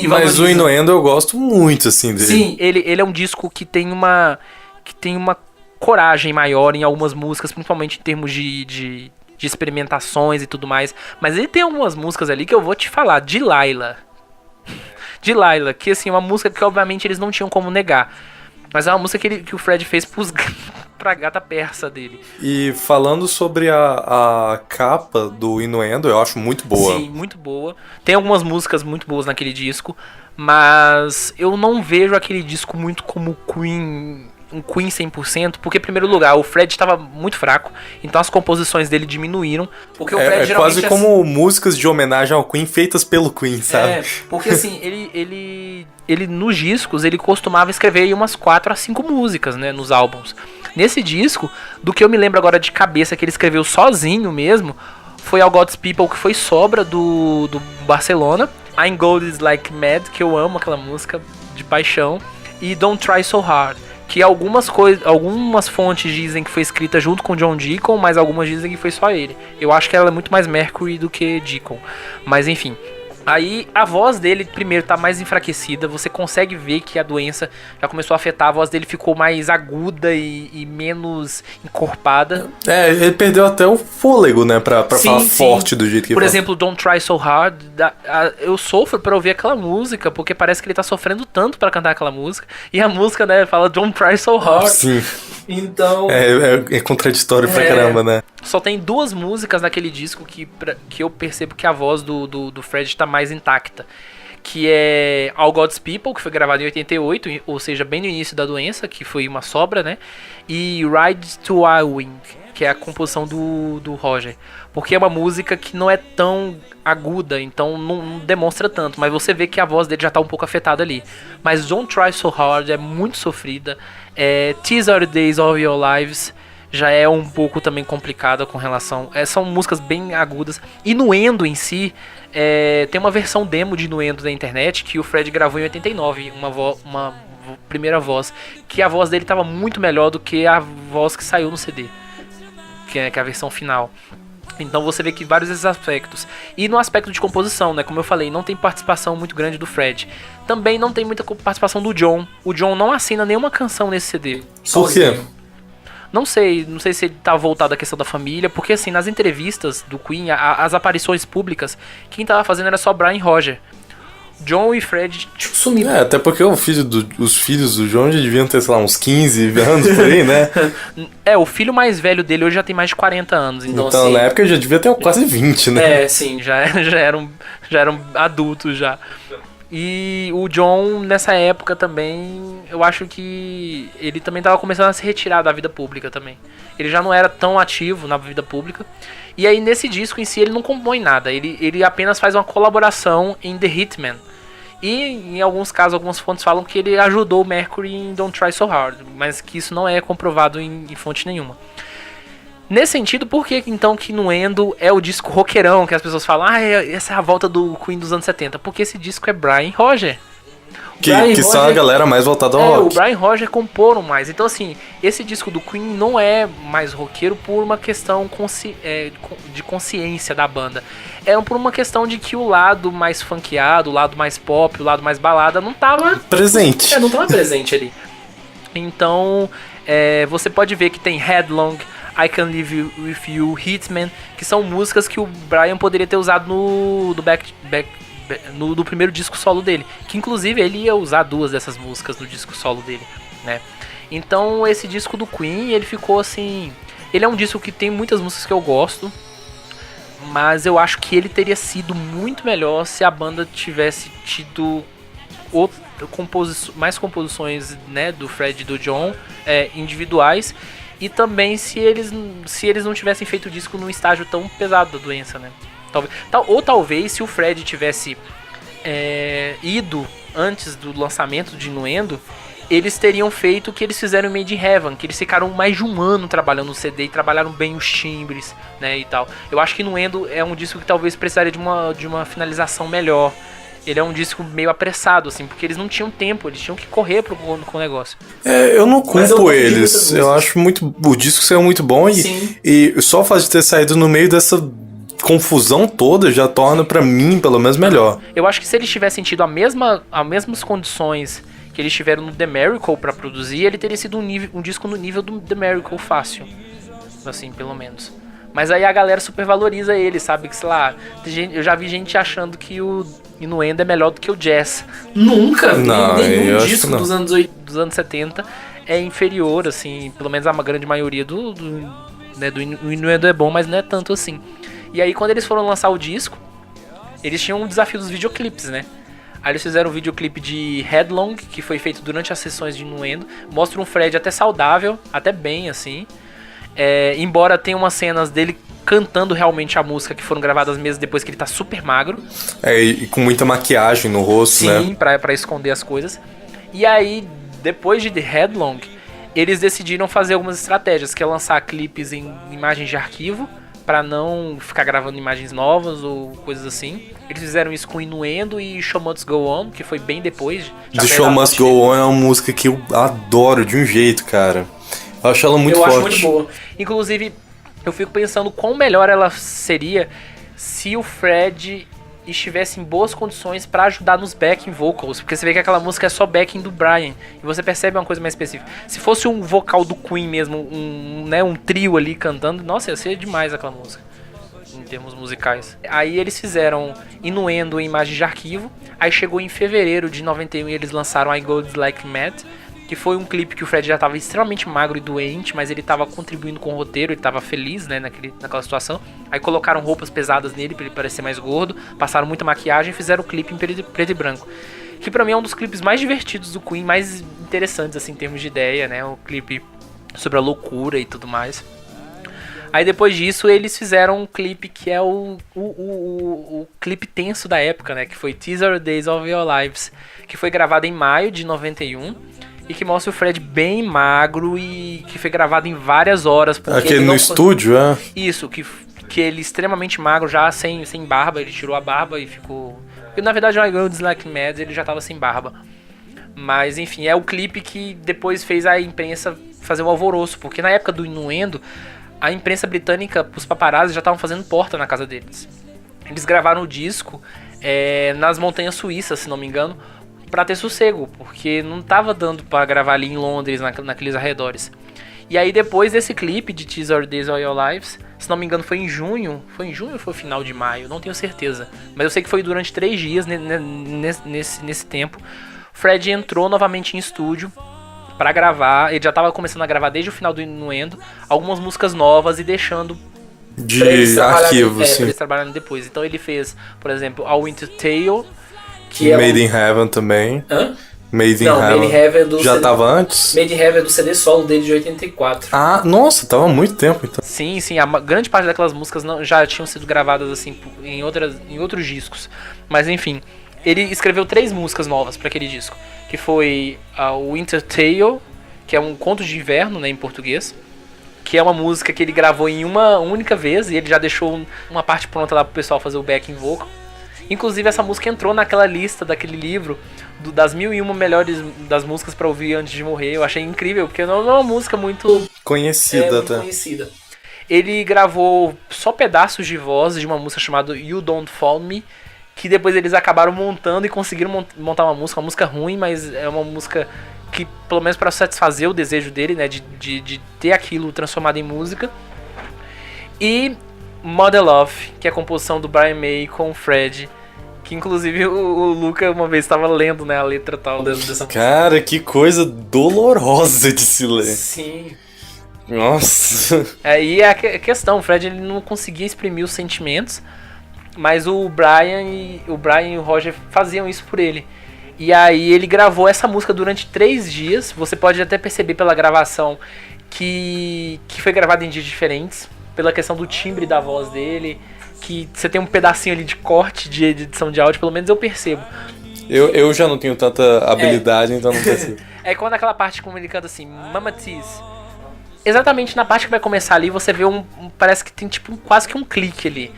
Mas o Innuendo eu gosto muito, assim, dele. Sim, ele é um disco que tem uma coragem maior em algumas músicas, principalmente em termos de experimentações e tudo mais. Mas ele tem algumas músicas ali que eu vou te falar. Delilah, que assim, é uma música que obviamente eles não tinham como negar. Mas é uma música que o Fred fez pra gata persa dele. E falando sobre a capa do Innuendo, eu acho muito boa. Sim, muito boa. Tem algumas músicas muito boas naquele disco, mas eu não vejo aquele disco muito como um Queen 100%, porque em primeiro lugar o Fred estava muito fraco, então as composições dele diminuíram, porque o Fred quase como músicas de homenagem ao Queen feitas pelo Queen, sabe? Porque assim, ele nos discos, ele costumava escrever aí umas 4 a 5 músicas, né, nos álbuns. Nesse disco, do que eu me lembro agora de cabeça que ele escreveu sozinho mesmo, foi All God's People, que foi sobra do Barcelona, I'm Gold Is Like Mad, que eu amo aquela música de paixão, e Don't Try So Hard, que algumas fontes dizem que foi escrita junto com John Deacon, mas algumas dizem que foi só ele. Eu acho que ela é muito mais Mercury do que Deacon, mas enfim. Aí a voz dele, primeiro, tá mais enfraquecida, você consegue ver que a doença já começou a afetar, a voz dele ficou mais aguda e menos encorpada. Ele perdeu até o fôlego, né, pra falar forte do jeito que Por exemplo, Don't Try So Hard, eu sofro pra ouvir aquela música, porque parece que ele tá sofrendo tanto pra cantar aquela música, e a música, né, fala Don't Try So Hard. Sim. Então... É contraditório pra caramba, né? Só tem 2 músicas naquele disco que eu percebo que a voz do Fred tá mais intacta. Que é All God's People, que foi gravado em 88, ou seja, bem no início da doença, que foi uma sobra, né? E Ride to Ewing, que é a composição do Roger. Porque é uma música que não é tão aguda, então não demonstra tanto, mas você vê que a voz dele já tá um pouco afetada ali. Mas Don't Try So Hard é muito sofrida. These Are The Days of Your Lives já é um pouco também complicada com relação... são músicas bem agudas. E Innuendo em si, tem uma versão demo de Innuendo na internet que o Fred gravou em 89, uma primeira voz, que a voz dele estava muito melhor do que a voz que saiu no CD, que é a versão final. Então você vê que vários desses aspectos. E no aspecto de composição, né? Como eu falei, não tem participação muito grande do Fred. Também não tem muita participação do John. O John não assina nenhuma canção nesse CD. Por quê? Não sei se ele tá voltado à questão da família, porque assim, nas entrevistas do Queen, as aparições públicas, quem tava fazendo era só Brian e Roger. John e Fred sumiram. Até porque os filhos do John já deviam ter, sei lá, uns 15 anos por aí, né? O filho mais velho dele hoje já tem mais de 40 anos. Então assim, na época já devia ter quase 20, né? Sim, já eram adultos já. E o John, nessa época também, eu acho que ele também tava começando a se retirar da vida pública também. Ele já não era tão ativo na vida pública. E aí nesse disco em si ele não compõe nada, ele apenas faz uma colaboração em The Hitman. E em alguns casos, algumas fontes falam que ele ajudou o Mercury em Don't Try So Hard, mas que isso não é comprovado em fonte nenhuma. Nesse sentido, por que então que Innuendo é o disco roqueirão, que as pessoas falam, essa é a volta do Queen dos anos 70? Porque esse disco é Brian e Roger. Que são a galera mais voltada ao rock. O Brian e Roger comporam mais. Então, assim, esse disco do Queen não é mais roqueiro por uma questão de consciência da banda. É por uma questão de que o lado mais funkeado, o lado mais pop, o lado mais balada não tava presente. Não tava presente ali. Então, você pode ver que tem Headlong, I Can Live With You, Hitman, que são músicas que o Brian poderia ter usado no primeiro disco solo dele, que inclusive ele ia usar 2 dessas músicas no disco solo dele, né? Então esse disco do Queen, ele ficou assim, ele é um disco que tem muitas músicas que eu gosto, mas eu acho que ele teria sido muito melhor se a banda tivesse tido mais composições, né, do Fred e do John, individuais, e também se eles não tivessem feito o disco num estágio tão pesado da doença, né? Talvez se o Fred tivesse ido antes do lançamento de Innuendo, eles teriam feito o que eles fizeram em Made in Heaven, que eles ficaram mais de um ano trabalhando no CD e trabalharam bem os timbres, né, e tal. Eu acho que Innuendo é um disco que talvez precisaria de uma finalização melhor. Ele é um disco meio apressado, assim, porque eles não tinham tempo, eles tinham que correr com o negócio. Eu não culpo eles. Eu acho o disco saiu muito bom e só o fato de ter saído no meio dessa confusão toda já torna pra mim, pelo menos, melhor. Eu acho que se eles tivessem tido as mesmas condições que eles tiveram no The Miracle pra produzir, ele teria sido um disco no nível do The Miracle fácil. Assim, pelo menos. Mas aí a galera supervaloriza ele, sabe? Que, sei lá, eu já vi gente achando que o Innuendo é melhor do que o Jazz. Nunca vi nenhum disco dos anos 70 é inferior, assim, pelo menos a grande maioria do Innuendo é bom, mas não é tanto assim. E aí quando eles foram lançar o disco, eles tinham um desafio dos videoclipes, né? Aí eles fizeram um videoclipe de Headlong, que foi feito durante as sessões de Innuendo. Mostra um Fred até saudável, até bem, assim. Embora tenha umas cenas dele cantando realmente a música que foram gravadas meses depois, que ele tá super magro. E com muita maquiagem no rosto, né? Sim, pra esconder as coisas. E aí, depois de The Headlong, eles decidiram fazer algumas estratégias, que é lançar clipes em imagens de arquivo, pra não ficar gravando imagens novas ou coisas assim. Eles fizeram isso com Innuendo e Show Must Go On, que foi bem depois. The Show Must Go On é uma música que eu adoro de um jeito, cara. Eu acho ela muito forte. Eu acho muito boa. Inclusive, eu fico pensando quão melhor ela seria se o Fred estivesse em boas condições pra ajudar nos backing vocals. Porque você vê que aquela música é só backing do Brian. E você percebe uma coisa mais específica. Se fosse um vocal do Queen mesmo, um trio ali cantando, nossa, ia ser demais aquela música. Em termos musicais. Aí eles fizeram Innuendo em imagem de arquivo. Aí chegou em fevereiro de 91 e eles lançaram I Go Like Mad, que foi um clipe que o Fred já estava extremamente magro e doente, mas ele estava contribuindo com o roteiro, ele estava feliz, né, naquela situação. Aí colocaram roupas pesadas nele para ele parecer mais gordo, passaram muita maquiagem e fizeram o clipe em preto e branco. Que pra mim é um dos clipes mais divertidos do Queen, mais interessantes assim em termos de ideia, né, o clipe sobre a loucura e tudo mais. Aí depois disso eles fizeram um clipe que é o clipe tenso da época, né, que foi Teaser Days of Your Lives, que foi gravado em maio de 91. E que mostra o Fred bem magro e que foi gravado em várias horas. Aquele no estúdio, é? Isso, que ele extremamente magro, já sem barba, ele tirou a barba e ficou... Porque na verdade o I Go Like Mad ele já tava sem barba. Mas enfim, é o clipe que depois fez a imprensa fazer um alvoroço. Porque na época do Innuendo, a imprensa britânica, os paparazzi já estavam fazendo porta na casa deles. Eles gravaram o disco nas montanhas suíças, se não me engano, pra ter sossego, porque não tava dando pra gravar ali em Londres, naqueles arredores. E aí depois desse clipe de These Are Days of Your Lives, se não me engano foi em junho ou foi final de maio, não tenho certeza. Mas eu sei que foi durante 3 dias, nesse tempo, Fred entrou novamente em estúdio pra gravar. Ele já tava começando a gravar desde o final do Innuendo algumas músicas novas e deixando De arquivo, pra sim. eles trabalharem depois. Então ele fez, por exemplo, A Winter Tale, que Made in Heaven também. Hã? Made in Não, Heaven. Made in Heaven é do Já CD... tava antes? Made in Heaven é do CD solo dele de 84. Ah, nossa, tava há muito tempo então. Sim, a grande parte daquelas músicas já tinham sido gravadas assim em outros discos. Mas enfim, ele escreveu 3 músicas novas para aquele disco, que foi o Winter Tale, que é um conto de inverno, né, em português, que é uma música que ele gravou em uma única vez e ele já deixou uma parte pronta lá pro pessoal fazer o backing vocal. Inclusive essa música entrou naquela lista daquele livro das 1001 melhores das músicas pra ouvir antes de morrer. Eu achei incrível, porque não é uma música muito Conhecida até. conhecida. Ele gravou só pedaços de voz de uma música chamada You Don't Fall Me, que depois eles acabaram montando e conseguiram montar uma música ruim, mas é uma música que, pelo menos para satisfazer o desejo dele, né, de ter aquilo transformado em música. E Mother Love, que é a composição do Brian May com o Fred, que inclusive o Luca uma vez estava lendo, né, a letra tal dessa música. Cara, que coisa dolorosa de se ler. Sim. Nossa. Aí é a questão, o Fred ele não conseguia exprimir os sentimentos, mas o Brian e o Roger faziam isso por ele. E aí ele gravou essa música durante 3 dias. Você pode até perceber pela gravação que foi gravada em dias diferentes, pela questão do timbre da voz dele, que você tem um pedacinho ali de corte de edição de áudio, pelo menos eu percebo. Eu já não tenho tanta habilidade, então não percebo. É quando aquela parte como ele canta assim, Mama Tease. Exatamente na parte que vai começar ali, você vê parece que tem tipo quase que um clique ali.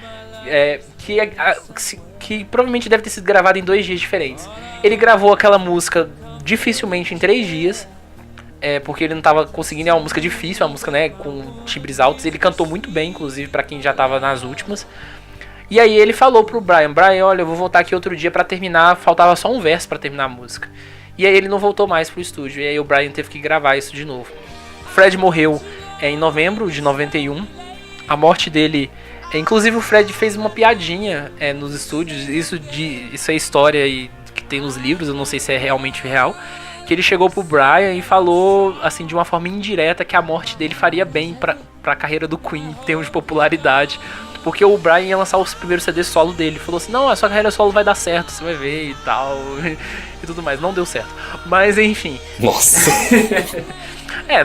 Que provavelmente deve ter sido gravado em 2 dias diferentes. Ele gravou aquela música dificilmente em 3 dias, porque ele não estava conseguindo. É uma música difícil, uma música, né, com timbres altos. Ele cantou muito bem, inclusive, pra quem já estava nas últimas. E aí ele falou pro Brian, olha, eu vou voltar aqui outro dia pra terminar, faltava só um verso pra terminar a música. E aí ele não voltou mais pro estúdio, e aí o Brian teve que gravar isso de novo. Fred morreu em novembro de 91. A morte dele... Inclusive o Fred fez uma piadinha nos estúdios. Isso é história e que tem nos livros, eu não sei se é realmente real. Que ele chegou pro Brian e falou assim de uma forma indireta que a morte dele faria bem pra carreira do Queen em termos de popularidade. Porque o Brian ia lançar os primeiros CDs solo dele. Falou assim, não, a sua carreira solo vai dar certo, você vai ver e tal. E tudo mais. Não deu certo. Mas enfim. Nossa.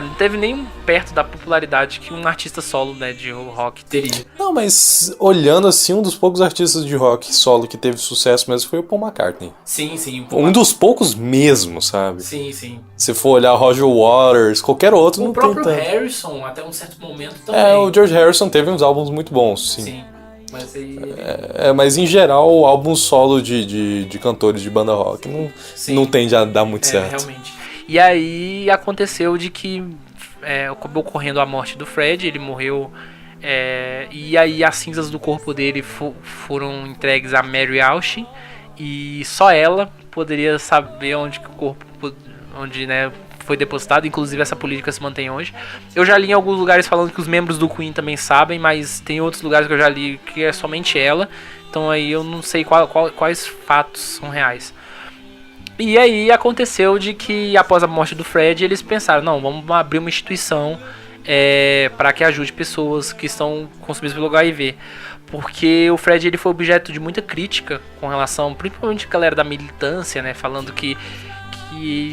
Não teve nem perto da popularidade que um artista solo, né, de rock teria. Não, mas olhando assim, um dos poucos artistas de rock solo que teve sucesso mesmo foi o Paul McCartney. Sim. Um dos poucos mesmo, sabe? Sim. Se for olhar Roger Waters, qualquer outro, não tem tanto. O próprio Harrison, até um certo momento também. O George Harrison teve uns álbuns muito bons, sim. Mas aí... mas em geral, o álbum solo de cantores de banda rock não tende a dar muito certo. Realmente. E aí aconteceu de que acabou ocorrendo a morte do Fred, ele morreu, e aí as cinzas do corpo dele foram entregues a Mary Austin, e só ela poderia saber onde que o corpo foi depositado. Inclusive essa política se mantém hoje. Eu já li em alguns lugares falando que os membros do Queen também sabem, mas tem outros lugares que eu já li que é somente ela, então aí eu não sei quais fatos são reais. E aí aconteceu de que após a morte do Fred eles pensaram, não, vamos abrir uma instituição para que ajude pessoas que estão consumidas pelo HIV. Porque o Fred ele foi objeto de muita crítica com relação, principalmente a galera da militância, né, falando que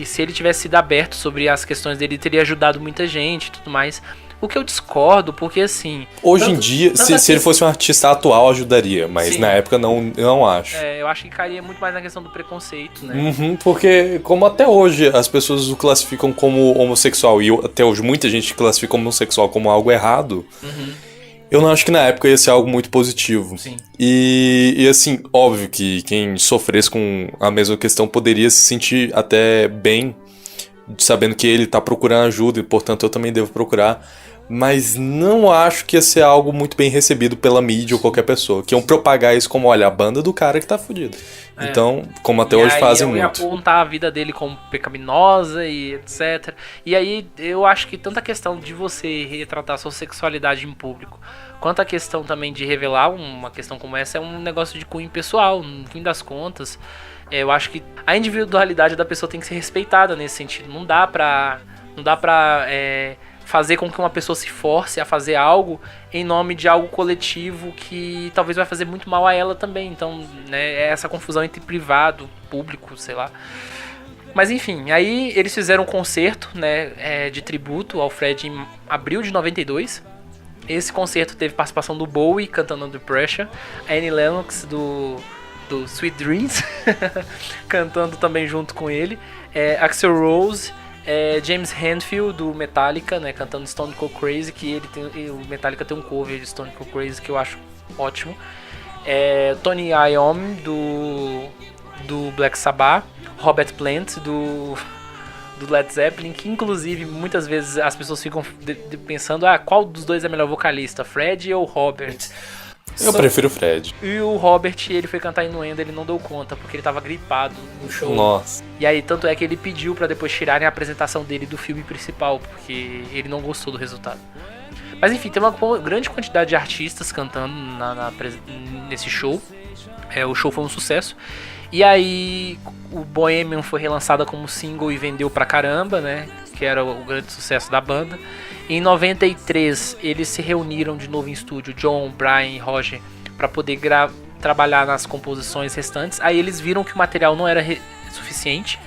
se ele tivesse sido aberto sobre as questões dele, teria ajudado muita gente e tudo mais. O que eu discordo, porque assim... Hoje em dia, se ele fosse um artista atual, ajudaria. Mas na época, não acho. Eu acho que cairia muito mais na questão do preconceito, né? Porque como até hoje as pessoas o classificam como homossexual, e até hoje muita gente classifica homossexual como algo errado, eu não acho que na época ia ser algo muito positivo. Sim. E assim, óbvio que quem sofresse com a mesma questão poderia se sentir até bem, sabendo que ele tá procurando ajuda e, portanto, eu também devo procurar. mas não acho que ia ser algo muito bem recebido pela mídia ou qualquer pessoa. Que iam propagar isso como, olha, a banda do cara que tá fudido. Então, como até hoje fazem muito. E aí apontar a vida dele como pecaminosa e etc. E aí eu acho que tanto a questão de você retratar sua sexualidade em público, quanto a questão também de revelar uma questão como essa é um negócio de cunho pessoal, no fim das contas. Eu acho que a individualidade da pessoa tem que ser respeitada nesse sentido. Não dá pra fazer com que uma pessoa se force a fazer algo em nome de algo coletivo que talvez vai fazer muito mal a ela também. Então, né, é essa confusão entre privado, público, sei lá. Mas enfim, aí eles fizeram um concerto, né, de tributo ao Fred em abril de 92. Esse concerto teve participação do Bowie cantando Under Pressure, a Annie Lennox do Sweet Dreams cantando também junto com ele, Axl Rose, James Hetfield do Metallica, né, cantando Stone Cold Crazy, que o Metallica tem um cover de Stone Cold Crazy que eu acho ótimo, Tony Iommi do Black Sabbath, Robert Plant do Led Zeppelin, que inclusive muitas vezes as pessoas ficam pensando, qual dos dois é melhor vocalista, Fred ou Robert? Eu prefiro o Fred. E o Robert, ele foi cantar Innuendo, ele não deu conta, porque ele tava gripado no show. Nossa. E aí, tanto é que ele pediu pra depois tirarem a apresentação dele do filme principal, porque ele não gostou do resultado. Mas enfim, tem uma grande quantidade de artistas cantando nesse show. O show foi um sucesso. E aí, o Bohemian foi relançada como single e vendeu pra caramba, né? Que era o grande sucesso da banda. Em 93, eles se reuniram de novo em estúdio, John, Brian e Roger, para poder trabalhar nas composições restantes. Aí eles viram que o material não era suficiente.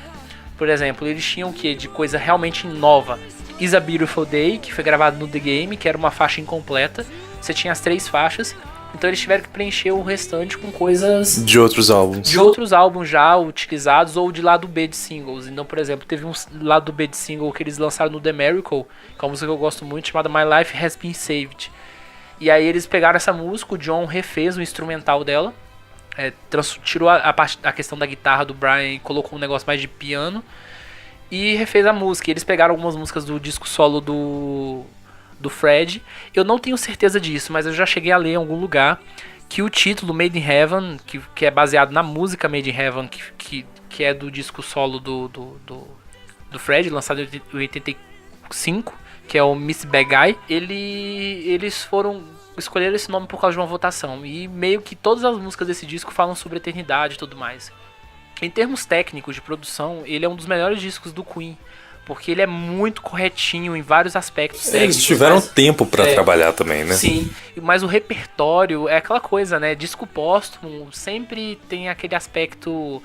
Por exemplo, eles tinham de coisa realmente nova. Is a Beautiful Day, que foi gravado no The Game, que era uma faixa incompleta. Você tinha as 3 faixas. Então eles tiveram que preencher o restante com coisas de outros álbuns. De outros álbuns já utilizados ou de lado B de singles. Então, por exemplo, teve um lado B de single que eles lançaram no The Miracle, que é uma música que eu gosto muito, chamada My Life Has Been Saved. E aí eles pegaram essa música, o John refez o instrumental dela, tirou a questão da guitarra do Brian e colocou um negócio mais de piano e refez a música. E eles pegaram algumas músicas do disco solo do Fred. Eu não tenho certeza disso, mas eu já cheguei a ler em algum lugar que o título Made in Heaven, que é baseado na música Made in Heaven, que é do disco solo do Fred, lançado em 85, que é o Miss Bad Guy, eles escolheram esse nome por causa de uma votação. E meio que todas as músicas desse disco falam sobre eternidade e tudo mais. Em termos técnicos de produção, ele é um dos melhores discos do Queen, porque ele é muito corretinho em vários aspectos técnicos. Eles tiveram tempo pra trabalhar também, né? Sim, mas o repertório é aquela coisa, né? Disco póstumo sempre tem aquele aspecto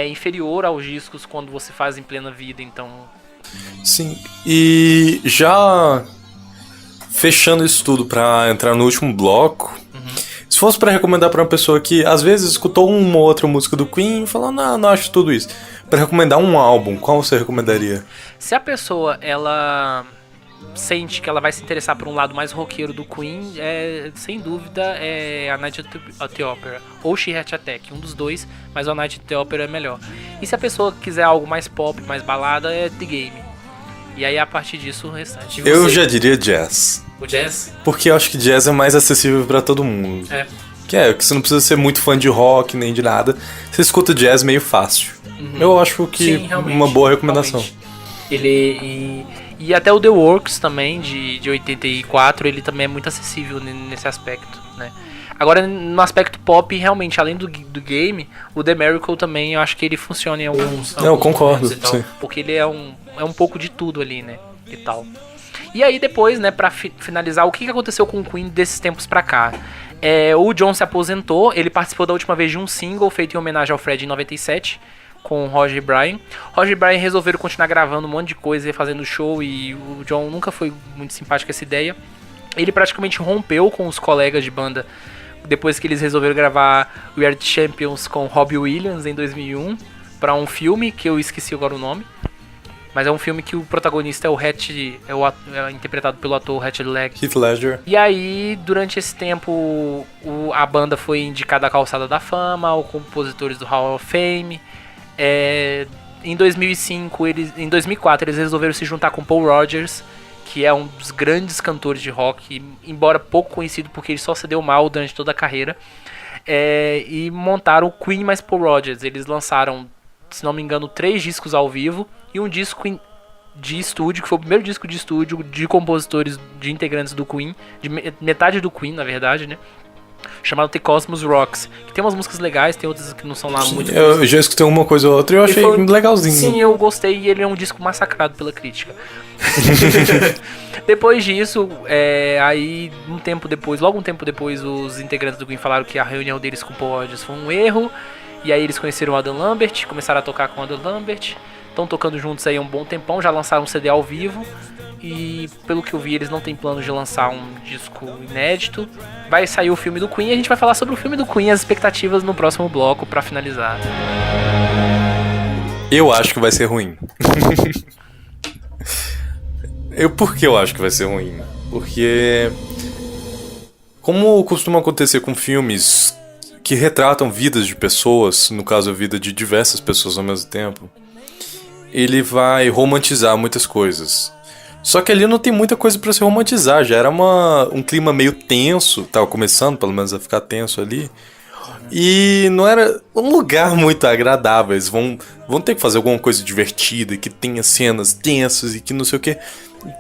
inferior aos discos quando você faz em plena vida, então... Sim, e já fechando isso tudo pra entrar no último bloco, se fosse pra recomendar pra uma pessoa que às vezes escutou uma ou outra música do Queen e falou, não acho tudo isso, pra recomendar um álbum, qual você recomendaria? Se a pessoa, ela sente que ela vai se interessar por um lado mais roqueiro do Queen, sem dúvida é a Night at the Opera ou She Heart Attack, um dos dois, mas a Night at the Opera é melhor. E se a pessoa quiser algo mais pop, mais balada, é The Game. E aí a partir disso o restante. Eu já diria jazz. O jazz? Porque eu acho que jazz é mais acessível pra todo mundo. Que você não precisa ser muito fã de rock nem de nada. Você escuta jazz meio fácil. Eu acho que sim, uma boa recomendação. E até o The Works também, de 84, ele também é muito acessível nesse aspecto, né? Agora, no aspecto pop, realmente, além do game, o The Miracle também, eu acho que ele funciona em alguns eu concordo, e tal, sim. porque ele é um pouco de tudo ali, né? E tal. E aí depois, né, pra finalizar, o que aconteceu com o Queen desses tempos pra cá? O John se aposentou, ele participou da última vez de um single feito em homenagem ao Fred em 97, com o Roger e Brian. Roger e Brian resolveram continuar gravando um monte de coisa e fazendo show, e o John nunca foi muito simpático com essa ideia. Ele praticamente rompeu com os colegas de banda depois que eles resolveram gravar We Are The Champions com Robbie Williams em 2001 para um filme que eu esqueci agora o nome, mas é um filme que o protagonista é o interpretado pelo ator Heath Ledger. E aí, durante esse tempo, a banda foi indicada à Calçada da Fama, aos compositores do Hall of Fame. Em 2004 eles resolveram se juntar com Paul Rodgers, que é um dos grandes cantores de rock, embora pouco conhecido porque ele só se deu mal durante toda a carreira. E montaram o Queen mais Paul Rodgers. Eles lançaram, se não me engano, 3 discos ao vivo e um disco de estúdio, que foi o primeiro disco de estúdio de compositores, de integrantes do Queen, de metade do Queen, na verdade, né? Chamado The Cosmos Rocks, que tem umas músicas legais, tem outras que não são lá muito... Eu já escutei uma coisa ou outra e eu achei legalzinho. Sim, eu gostei e ele é um disco massacrado pela crítica. Depois disso, aí logo um tempo depois, os integrantes do Queen falaram que a reunião deles com o Paul Rodgers foi um erro, e aí eles conheceram o Adam Lambert, começaram a tocar com o Adam Lambert, estão tocando juntos aí há um bom tempão, já lançaram um CD ao vivo, e pelo que eu vi eles não têm planos de lançar um disco inédito. Vai sair o filme do Queen e a gente vai falar sobre o filme do Queen e as expectativas no próximo bloco pra finalizar. Eu acho que vai ser ruim. Por que eu acho que vai ser ruim? Porque, como costuma acontecer com filmes que retratam vidas de pessoas, no caso a vida de diversas pessoas ao mesmo tempo, ele vai romantizar muitas coisas. Só que ali não tem muita coisa pra se romantizar, já era um clima meio tenso, tava começando pelo menos a ficar tenso ali, e não era um lugar muito agradável. Eles vão ter que fazer alguma coisa divertida, que tenha cenas tensas e que não sei o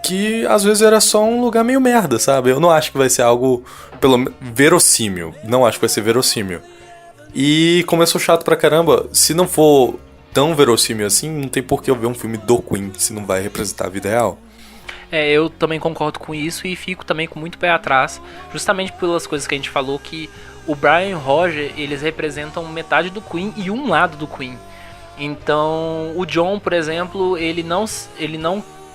que às vezes era só um lugar meio merda, sabe? Eu não acho que vai ser algo verossímil, não acho que vai ser verossímil. E começou chato pra caramba, se não for tão verossímil assim, não tem por que eu ver um filme do Queen se não vai representar a vida real. Eu também concordo com isso e fico também com muito pé atrás, justamente pelas coisas que a gente falou, que o Brian e o Roger, eles representam metade do Queen e um lado do Queen. Então, o John, por exemplo, ele não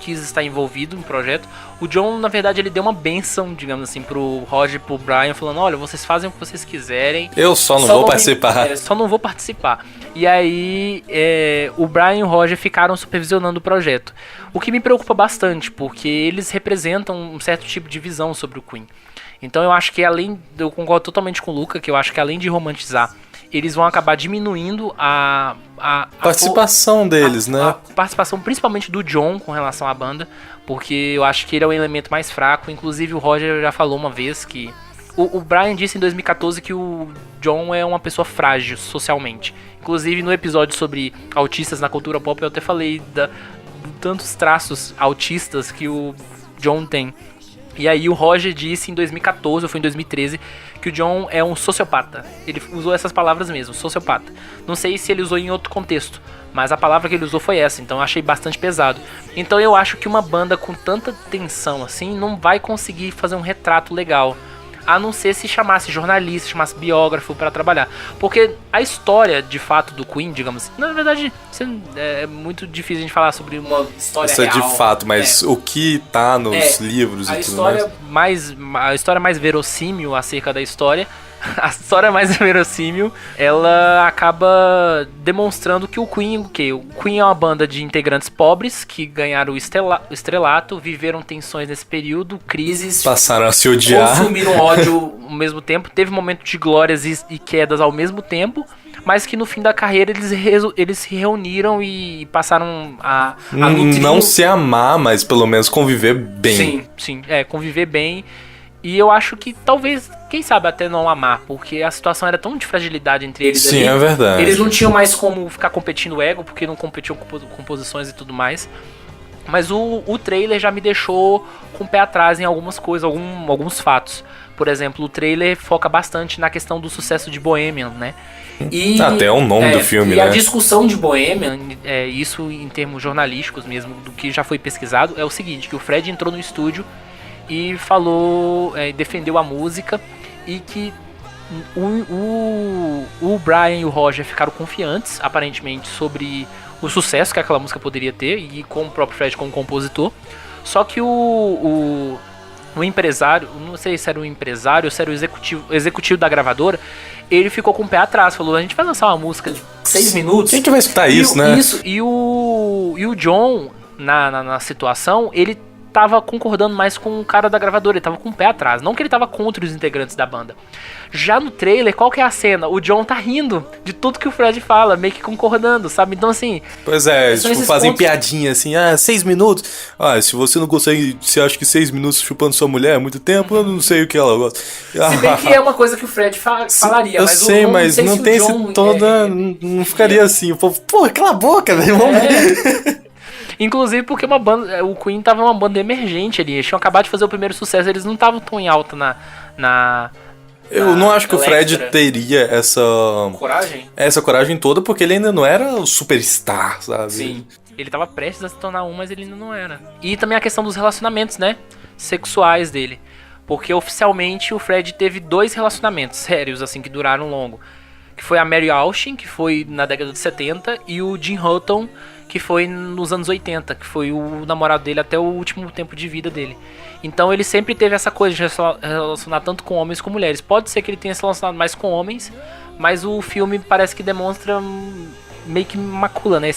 quis estar envolvido no projeto. O John, na verdade, ele deu uma benção, digamos assim, pro Roger e pro Brian, falando, olha, vocês fazem o que vocês quiserem. Eu só não vou participar. Só não vou participar. E aí, o Brian e o Roger ficaram supervisionando o projeto. O que me preocupa bastante, porque eles representam um certo tipo de visão sobre o Queen. Então eu acho que eu concordo totalmente com o Luca, que eu acho que além de romantizar, eles vão acabar diminuindo a participação deles, né? A participação principalmente do John com relação à banda, porque eu acho que ele é o elemento mais fraco. Inclusive o Roger já falou uma vez que... O Brian disse em 2014 que o John é uma pessoa frágil socialmente. Inclusive no episódio sobre autistas na cultura pop eu até falei de tantos traços autistas que o John tem. E aí o Roger disse em 2014, ou foi em 2013, que o John é um sociopata. Ele usou essas palavras mesmo, sociopata. Não sei se ele usou em outro contexto, mas a palavra que ele usou foi essa, então eu achei bastante pesado. Então eu acho que uma banda com tanta tensão assim não vai conseguir fazer um retrato legal, a não ser se chamasse jornalista, chamasse biógrafo para trabalhar. Porque a história, de fato, do Queen, digamos assim, na verdade, é muito difícil a gente falar sobre uma história real. Isso é de fato, mas o que tá nos livros e tudo mais? A história mais verossímil acerca da história, a história mais verossímil, ela acaba demonstrando que o Queen é uma banda de integrantes pobres que ganharam o estrelato, viveram tensões nesse período, crises, passaram a se odiar, consumiram ódio ao mesmo tempo, teve momentos de glórias e quedas ao mesmo tempo, mas que no fim da carreira eles se reuniram e passaram a nutrir... Não se amar, mas pelo menos conviver bem. Sim, conviver bem. E eu acho que talvez, quem sabe até não amar, porque a situação era tão de fragilidade entre eles. Sim, ali, é verdade. Eles não tinham mais como ficar competindo ego, porque não competiam com posições e tudo mais. Mas o trailer já me deixou com o pé atrás em algumas coisas, alguns fatos. Por exemplo, o trailer foca bastante na questão do sucesso de Bohemian, né? E, até o nome do filme, né? E a discussão de Bohemian, isso em termos jornalísticos mesmo, do que já foi pesquisado, é o seguinte, que o Fred entrou no estúdio e falou, defendeu a música, e que o Brian e o Roger ficaram confiantes, aparentemente, sobre o sucesso que aquela música poderia ter, e com o próprio Fred como compositor. Só que o empresário, não sei se era o empresário ou se era o executivo da gravadora, ele ficou com o pé atrás, falou, a gente vai lançar uma música de 6 minutos. Quem que vai escutar isso, né? Isso, e o John, na situação, ele tava concordando mais com o cara da gravadora, ele tava com o pé atrás, não que ele tava contra os integrantes da banda. Já no trailer, qual que é a cena? O John tá rindo de tudo que o Fred fala, meio que concordando, sabe? Então assim... Pois é, são tipo, esses fazem pontos... piadinha assim, 6 minutos. Se você não consegue, você acha que 6 minutos chupando sua mulher é muito tempo, eu não sei o que ela gosta. Se bem que é uma coisa que o Fred falaria, eu mas sei, não mas sei não se tem o esse John toda. Não ficaria assim. O povo, pô, cala a boca, velho. Inclusive porque o Queen tava uma banda emergente ali, eles tinham acabado de fazer o primeiro sucesso, eles não estavam tão em alta Eu não acho que o Fred Electra. teria Coragem? essa coragem toda, porque ele ainda não era o superstar, sabe? Sim. Ele tava prestes a se tornar mas ele ainda não era. E também a questão dos relacionamentos, né? Sexuais dele. Porque oficialmente o Fred teve 2 relacionamentos sérios, assim, que duraram longo. Que foi a Mary Austin, que foi na década de 70, e o Jim Hutton, que foi nos anos 80, que foi o namorado dele até o último tempo de vida dele. Então ele sempre teve essa coisa de relacionar tanto com homens como mulheres. Pode ser que ele tenha se relacionado mais com homens, mas o filme parece que demonstra meio que macula, né?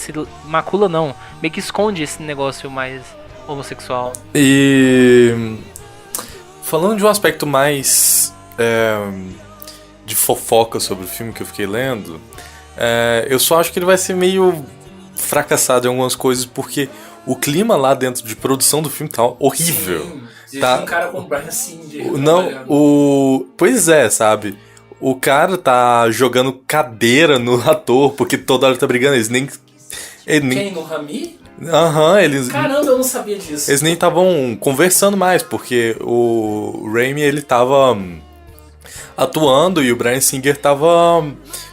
Macula não, meio que esconde esse negócio mais homossexual. E falando de um aspecto mais de fofoca sobre o filme que eu fiquei lendo, eu só acho que ele vai ser meio fracassado em algumas coisas, porque o clima lá dentro de produção do filme tá horrível. Sim, tá um cara com o Brian Singer. Pois é, sabe? O cara tá jogando cadeira no ator, porque toda hora tá brigando, eles nem... Quem? No Rami? Eles... Caramba, eu não sabia disso. Eles nem estavam conversando mais, porque o Raimi, ele tava atuando e o Bryan Singer tava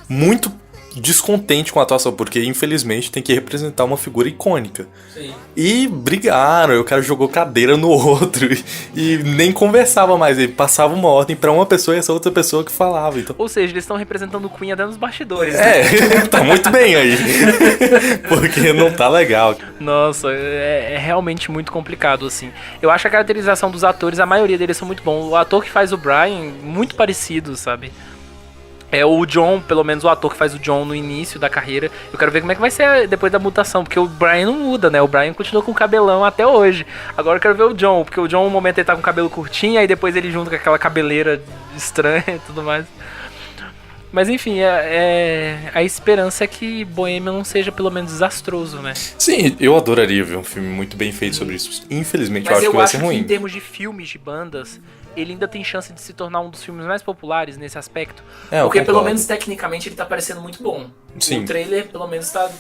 muito descontente com a atuação, porque infelizmente tem que representar uma figura icônica. Sim. E brigaram, e o cara jogou cadeira no outro e nem conversava mais, ele passava uma ordem pra uma pessoa e essa outra pessoa que falava. Então... Ou seja, eles estão representando o Queen até nos bastidores. Né? Tá muito bem aí. Porque não tá legal. Nossa, é realmente muito complicado, assim. Eu acho a caracterização dos atores, a maioria deles são muito bons. O ator que faz o Brian, muito parecido, sabe? É o John, pelo menos o ator que faz o John no início da carreira. Eu quero ver como é que vai ser depois da mutação, porque o Brian não muda, né? O Brian continua com o cabelão até hoje. Agora eu quero ver o John, porque o John, no momento, ele tá com o cabelo curtinho, aí depois ele junta com aquela cabeleira estranha e tudo mais. Mas enfim, a esperança é que Bohemian não seja pelo menos desastroso, né? Sim, eu adoraria ver um filme muito bem feito sobre isso. Infelizmente, eu acho que vai ser ruim. Mas eu acho que em termos de filmes, de bandas, ele ainda tem chance de se tornar um dos filmes mais populares nesse aspecto. Porque pelo menos tecnicamente ele tá parecendo muito bom. Sim. O trailer pelo menos tá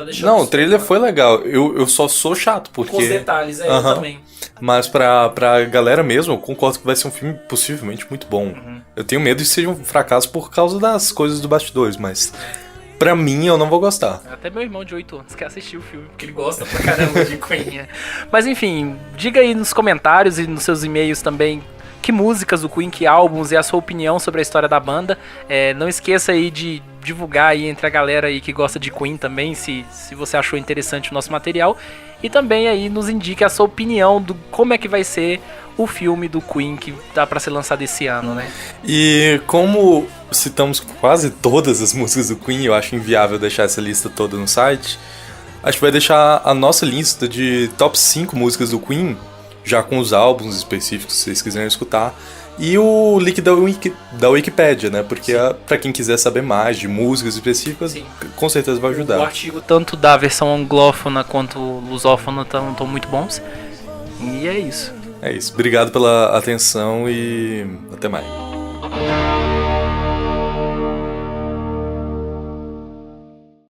deixando... Não, o trailer foi legal. Eu só sou chato, porque... Com os detalhes, eu também. Mas pra galera mesmo, eu concordo que vai ser um filme possivelmente muito bom. Eu tenho medo de ser um fracasso por causa das coisas do bastidores, mas... Pra mim, eu não vou gostar. Até meu irmão de 8 anos quer assistir o filme, porque ele gosta pra caramba de Queen. Mas enfim, diga aí nos comentários e nos seus e-mails também que músicas do Queen, que álbuns e a sua opinião sobre a história da banda. Não esqueça aí de divulgar aí entre a galera aí que gosta de Queen também, se você achou interessante o nosso material. E também aí nos indique a sua opinião do como é que vai ser o filme do Queen que tá pra ser lançado esse ano, né? E como citamos quase todas as músicas do Queen, eu acho inviável deixar essa lista toda no site. A gente vai deixar a nossa lista de top 5 músicas do Queen, já com os álbuns específicos, se vocês quiserem escutar. E o link da Wikipédia, né? Porque pra quem quiser saber mais de músicas específicas, sim, com certeza vai ajudar. O artigo tanto da versão anglófona quanto lusófona estão muito bons. E é isso. É isso. Obrigado pela atenção e até mais.